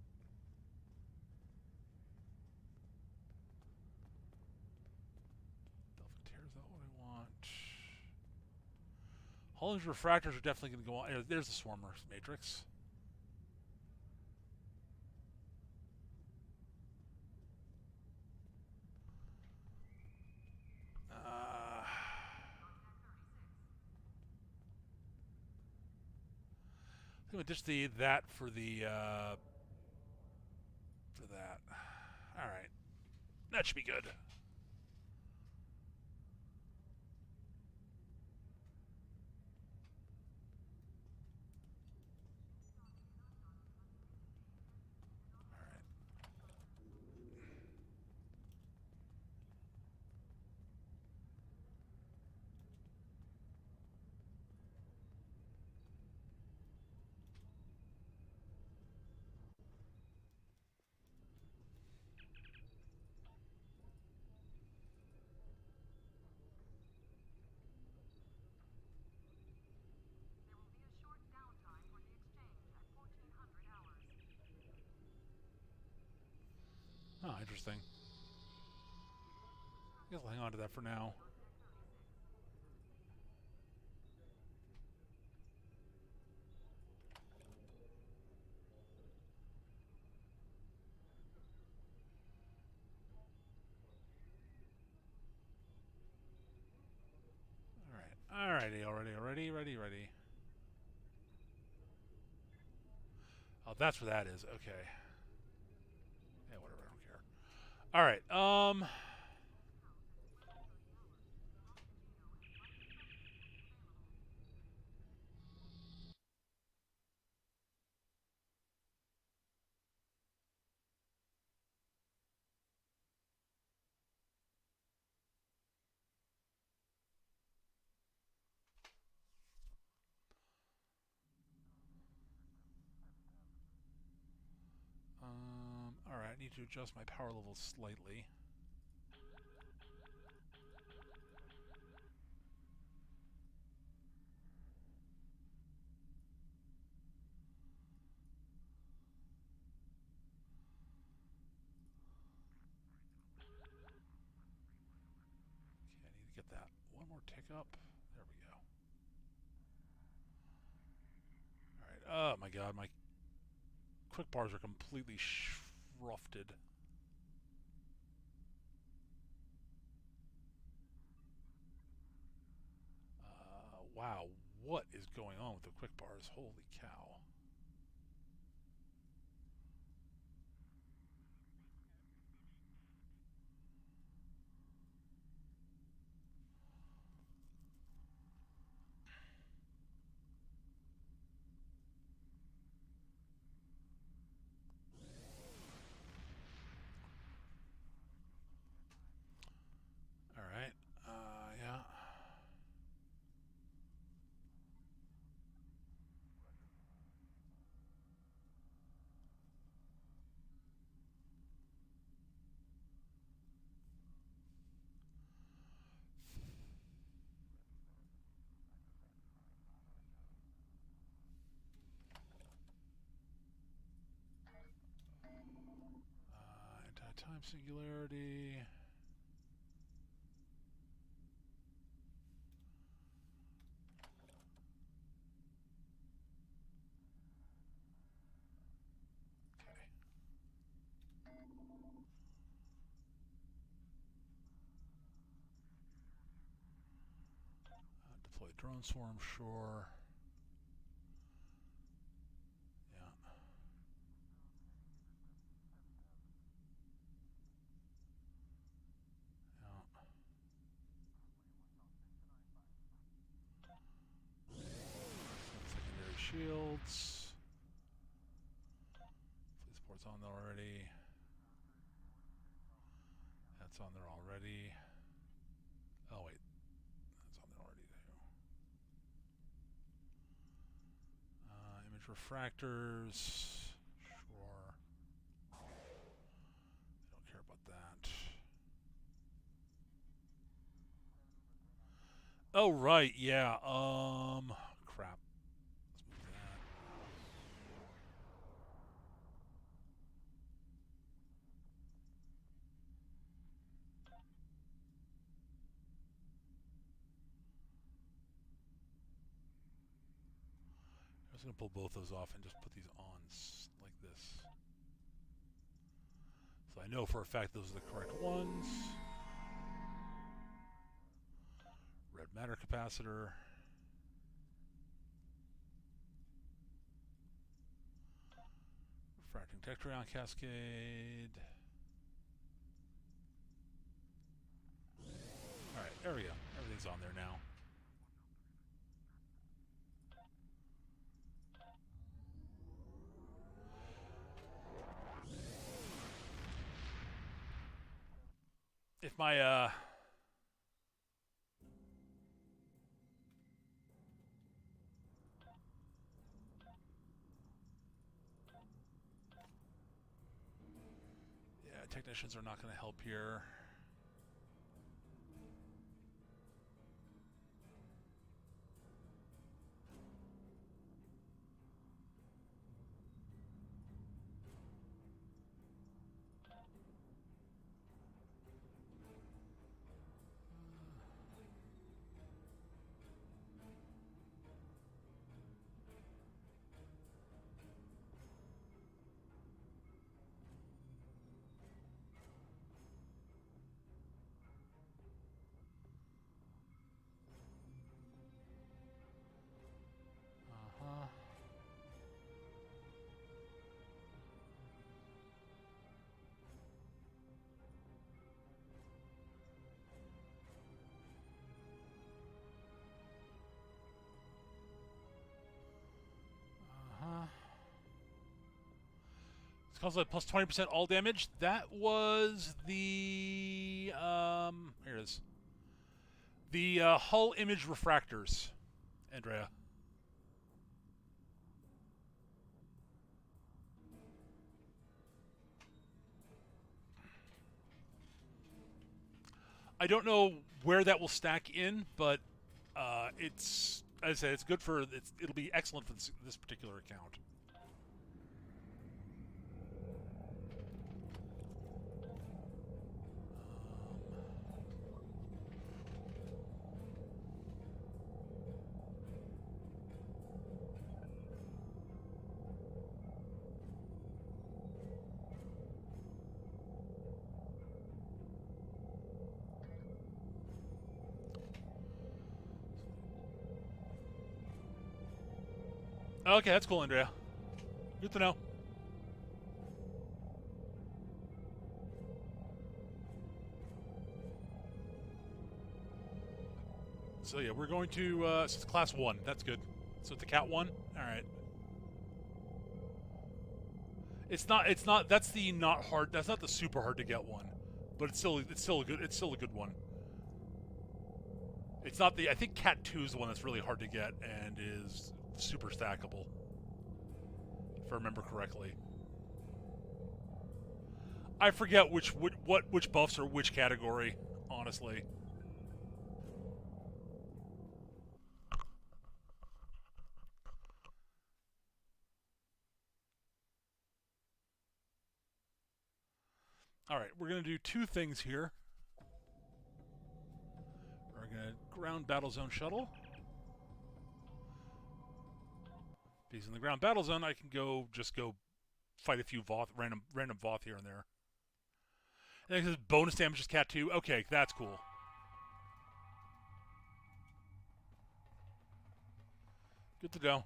Delphin is not what I want. Holland's refractors are definitely going to go on. There's the swarmer matrix. I'm going to ditch that for that. All right, that should be good. Oh, interesting. I guess I'll hang on to that for now. Alrighty, ready. Oh, that's what that is. Okay. Yeah, whatever, I don't care. Alright, alright, I need to adjust my power level slightly. Okay, I need to get that one more tick up. There we go. Alright, oh my god, my quick bars are completely shrufted. Wow, what is going on with the quick bars? Holy cow. Alright, yeah. Anti-time singularity. Deploy drone swarm, sure. Yeah. shields. Fleet support's on there already. That's on there already. Oh wait, that's on there already too. Image refractors. Sure. I don't care about that. Oh right, yeah. Crap. Let's move that. I'm just gonna pull both those off and just put these on like this. So I know for a fact those are the correct ones. Red matter capacitor. Refracting Tectron cascade. Alright, there we go. Everything's on there now. If my technicians are not going to help here. It's caused like plus 20% all damage. That was the here it is. The hull image refractors, Andrea. I don't know where that will stack in, but it's, as I said, it's good for it'll be excellent for this particular account. Okay, that's cool, Andrea. Good to know. So yeah, we're going to so it's class 1. That's good. So it's a cat 1. All right. It's not that's the not hard. That's not the super hard to get one, but it's still a good one. It's not the, I think cat 2 is the one that's really hard to get and is super stackable, if I remember correctly. I forget which buffs are which category, honestly. Alright, we're going to do two things here. We're going to ground battle zone shuttle. Because in the ground battle zone, I can just go fight a few Voth, random Voth here and there. And it says bonus damage is cat 2. Okay, that's cool. Good to go.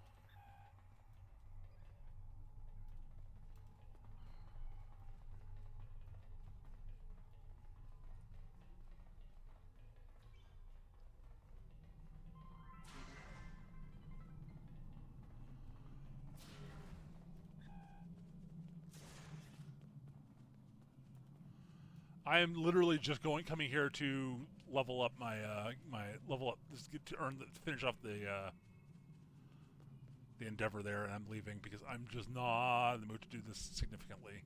I am literally just coming here to level up my to finish off the endeavor there, and I'm leaving because I'm just not in the mood to do this significantly.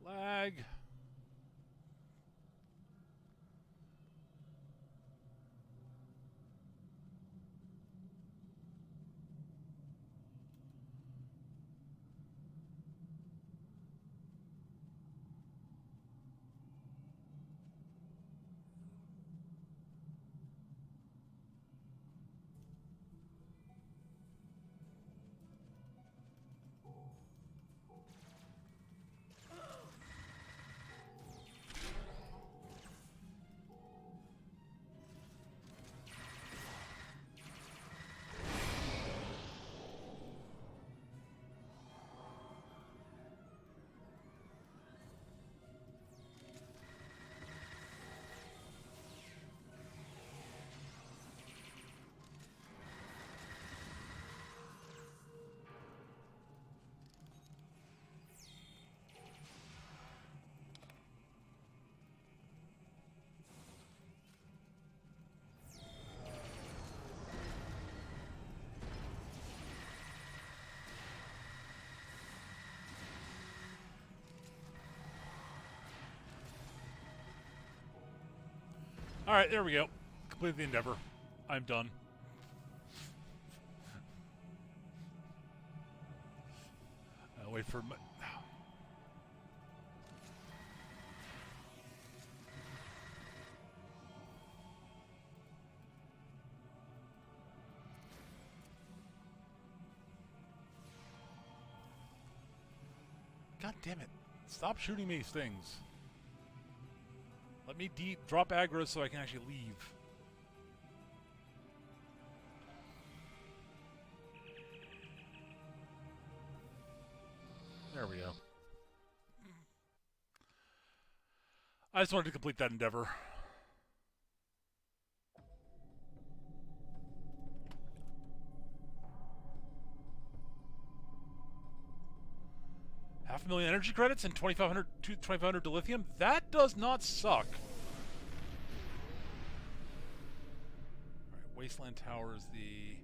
Lag. All right, there we go. Completed the endeavor. I'm done. I'll wait for my... God damn it. Stop shooting me these things. Let me drop aggro so I can actually leave. There we go. I just wanted to complete that endeavor. Half a million energy credits and 2,500 to lithium? That does not suck. Alright, Wasteland Tower is the...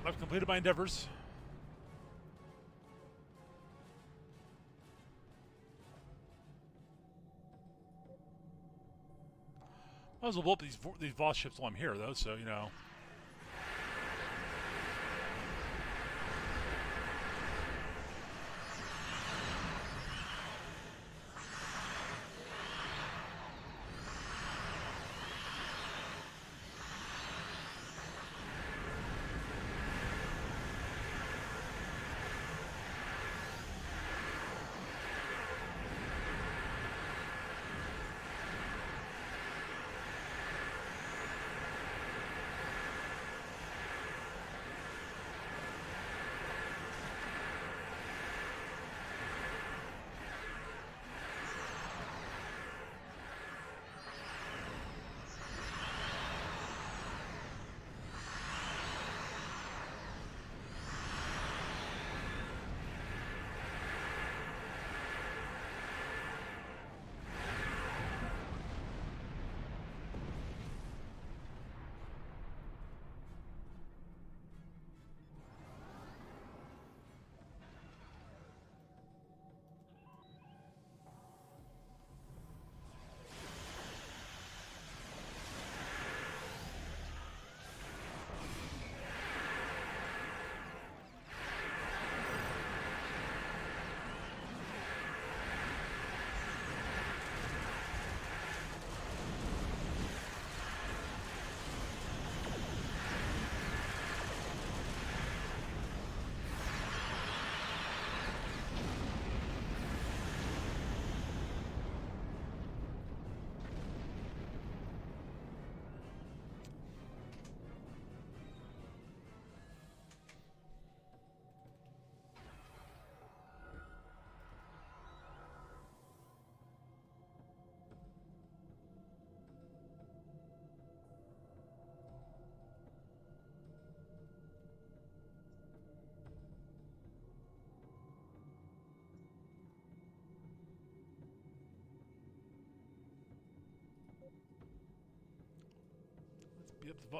Well, I've completed my endeavors. Might as well blow up these boss ships while I'm here, though, so, you know.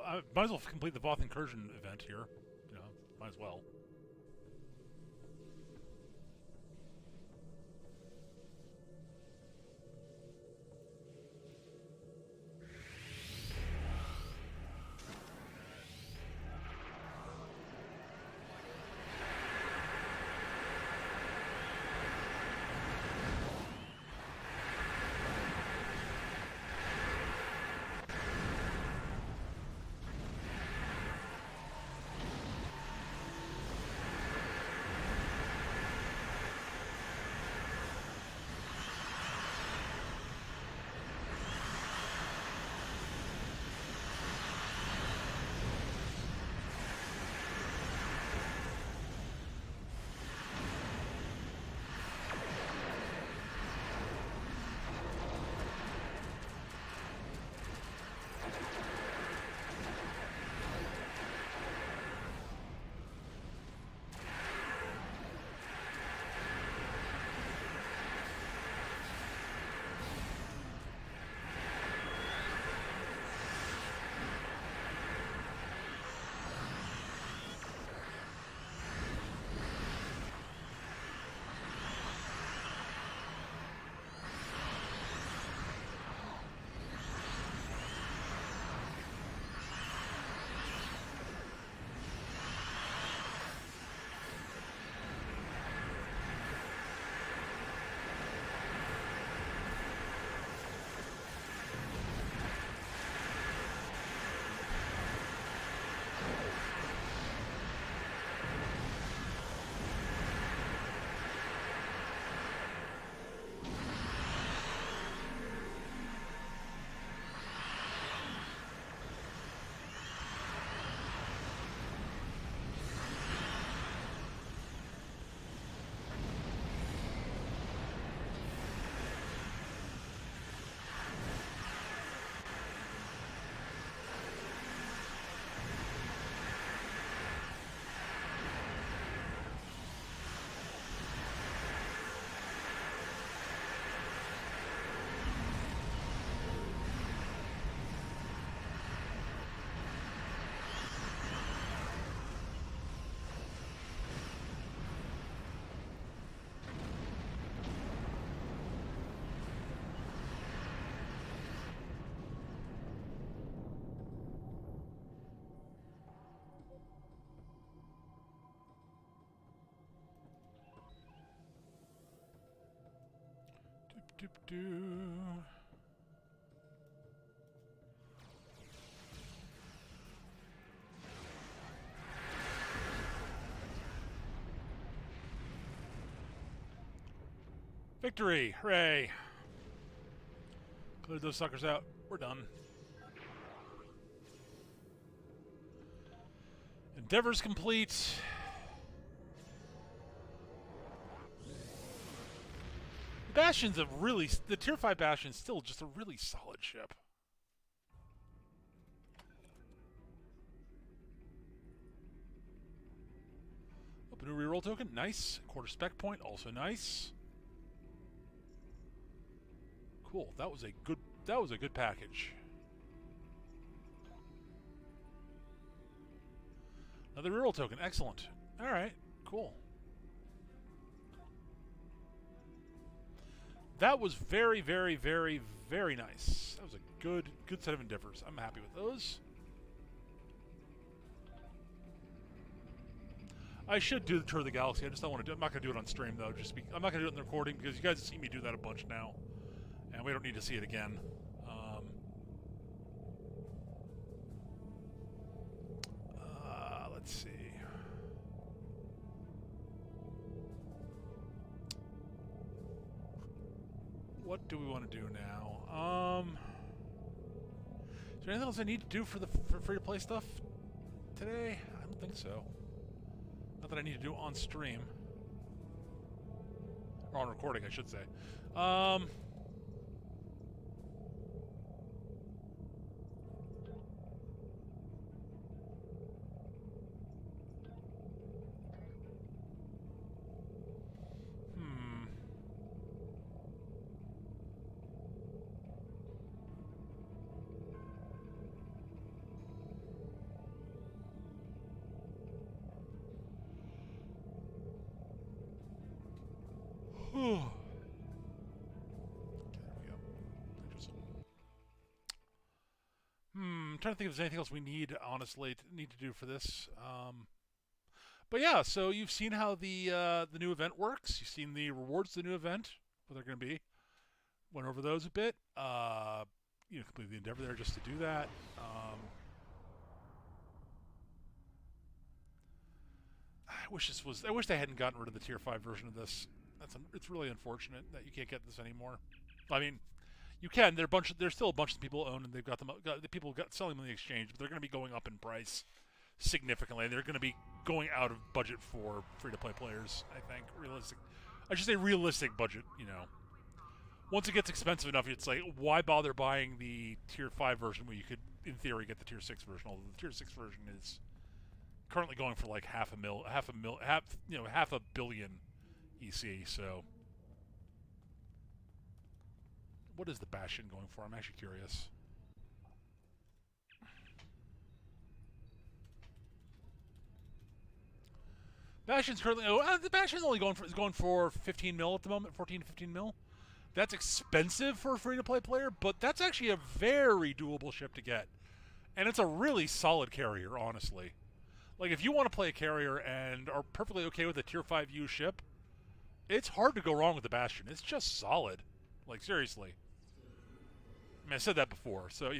I might as well complete the Voth incursion event here. You know, might as well. Doop-doo. Victory! Hooray! Cleared those suckers out. We're done. Endeavor's complete. The Bastion's the Tier 5 Bastion's still just a really solid ship. Open a reroll token, nice. Quarter spec point, also nice. Cool. That was a good package. Another reroll token, excellent. All right, cool. That was very, very, very, very nice. That was a good set of endeavors. I'm happy with those. I should do the Tour of the Galaxy. I just don't want to do it. I'm not going to do it on stream, though. I'm not going to do it in the recording because you guys have seen me do that a bunch now. And we don't need to see it again. Let's see. What do we want to do now? Is there anything else I need to do for free-to-play stuff today? I don't think so. Not that I need to do on stream. Or on recording, I should say. I'm trying to think if there's anything else we need, honestly, to do for this. But yeah, so you've seen how the new event works. You've seen the rewards of the new event, what they're going to be. Went over those a bit. Complete the endeavor there just to do that. I wish they hadn't gotten rid of the Tier 5 version of this. It's really unfortunate that you can't get this anymore. I mean, you can. There's still a bunch of people own, and they've got the people selling them in the exchange, but they're going to be going up in price significantly. They're going to be going out of budget for free-to-play players. I think I should say realistic budget. Once it gets expensive enough, it's like, why bother buying the Tier 5 version when you could, in theory, get the Tier 6 version? Although the Tier 6 version is currently going for like half a billion EC. So, what is the Bastion going for? I'm actually curious. Bastion's currently the Bastion's only going for 15 mil at the moment, 14 to 15 mil. That's expensive for a free-to-play player, but that's actually a very doable ship to get, and it's a really solid carrier, honestly. Like, if you want to play a carrier and are perfectly okay with a Tier 5 U ship, it's hard to go wrong with the Bastion. It's just solid. Like, seriously. I mean, I said that before, so,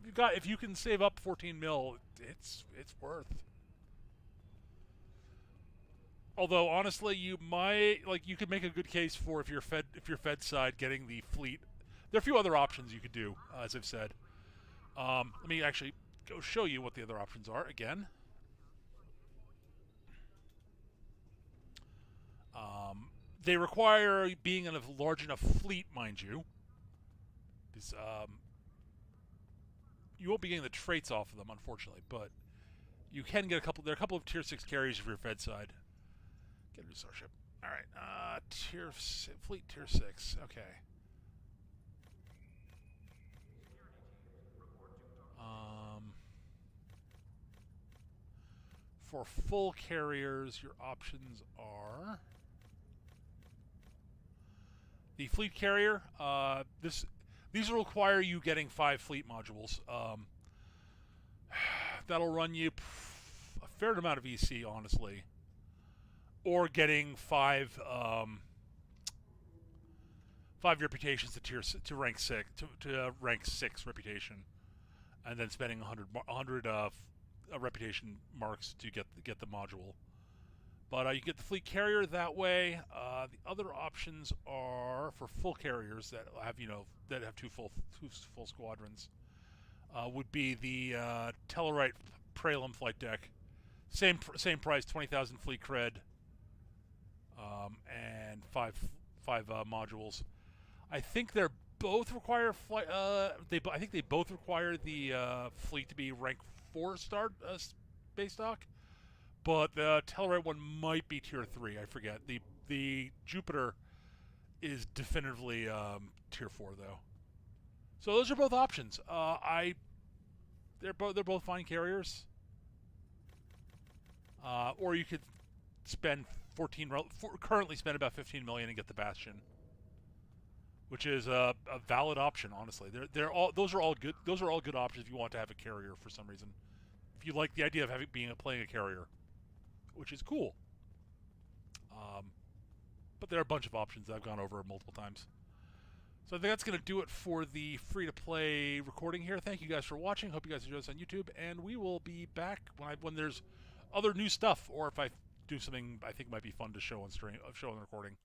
if you can save up 14 mil, it's worth. Although, honestly, you could make a good case for if you're Fed side getting the fleet. There are a few other options you could do, as I've said. Let me actually go show you what the other options are again. They require being in a large enough fleet, mind you. Because, you won't be getting the traits off of them, unfortunately, but you can get there are a couple of Tier 6 carriers if you're Fed side. Get a new starship. All right, fleet Tier 6. Okay. For full carriers, your options are the fleet carrier. These will require you getting 5 fleet modules. That'll run you a fair amount of EC, honestly. Or getting 5 5 reputations to rank 6 to rank 6 reputation, and then spending 100 reputation marks to get the module. But you get the fleet carrier that way. The other options are for full carriers that have two full squadrons. Would be the Tellarite Praelim flight deck. Same price, 20,000 fleet cred, and five modules. I think they're both require flight. I think they both require the fleet to be rank 4 star base stock, but the Tellarite one might be tier 3. I forget. The Jupiter is definitively tier 4 though. So those are both options. They're both fine carriers. Or you could spend currently spend about 15 million and get the Bastion, which is a valid option. Honestly, those are all good. Those are all good options if you want to have a carrier for some reason. If you like the idea of playing a carrier, which is cool. But there are a bunch of options that I've gone over multiple times. So I think that's going to do it for the free-to-play recording here. Thank you guys for watching. Hope you guys enjoy this on YouTube, and we will be back when there's other new stuff, or if I do something I think might be fun to show on recording,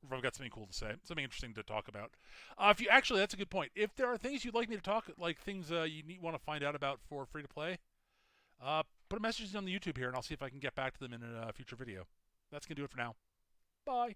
or if I've ut something cool to say, something interesting to talk about. That's a good point. If there are things you'd like me to talk, like things you want to find out about for free-to-play, put a message on the YouTube here, and I'll see if I can get back to them in a future video. That's going to do it for now. Bye.